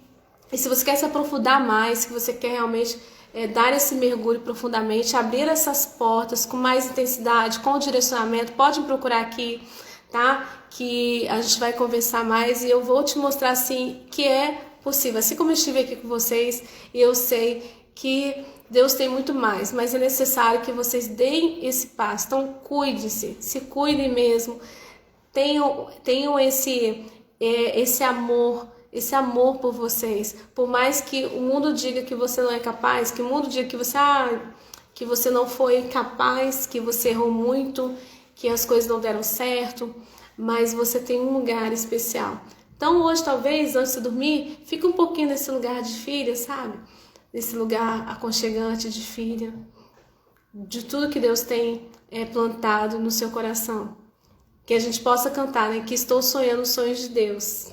E se você quer se aprofundar mais, se você quer realmente dar esse mergulho profundamente, abrir essas portas com mais intensidade, com direcionamento, pode me procurar aqui, tá? Que a gente vai conversar mais e eu vou te mostrar assim que é possível. Assim como eu estive aqui com vocês, eu sei que Deus tem muito mais, mas é necessário que vocês deem esse passo. Então cuide-se, se cuidem mesmo, tenham esse amor por vocês. Por mais que o mundo diga que você não é capaz, que o mundo diga que você não foi capaz, que você errou muito, que as coisas não deram certo, mas você tem um lugar especial. Então hoje talvez, antes de dormir, fique um pouquinho nesse lugar de filha, sabe? Nesse lugar aconchegante de filha, de tudo que Deus tem plantado no seu coração. Que a gente possa cantar, né? Que estou sonhando os sonhos de Deus.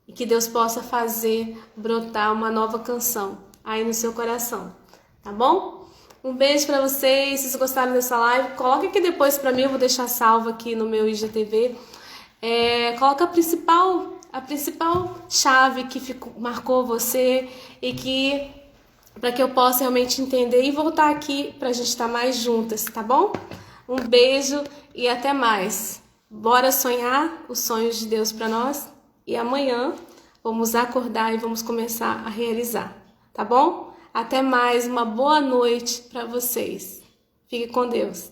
E que Deus possa fazer brotar uma nova canção aí no seu coração, tá bom? Um beijo pra vocês, se vocês gostaram dessa live, coloca aqui depois pra mim, eu vou deixar salvo aqui no meu IGTV. Coloca a principal chave que marcou você e que para que eu possa realmente entender e voltar aqui pra gente estar mais juntas, tá bom? Um beijo e até mais. Bora sonhar os sonhos de Deus para nós? E amanhã vamos acordar e vamos começar a realizar, tá bom? Até mais, uma boa noite para vocês. Fique com Deus.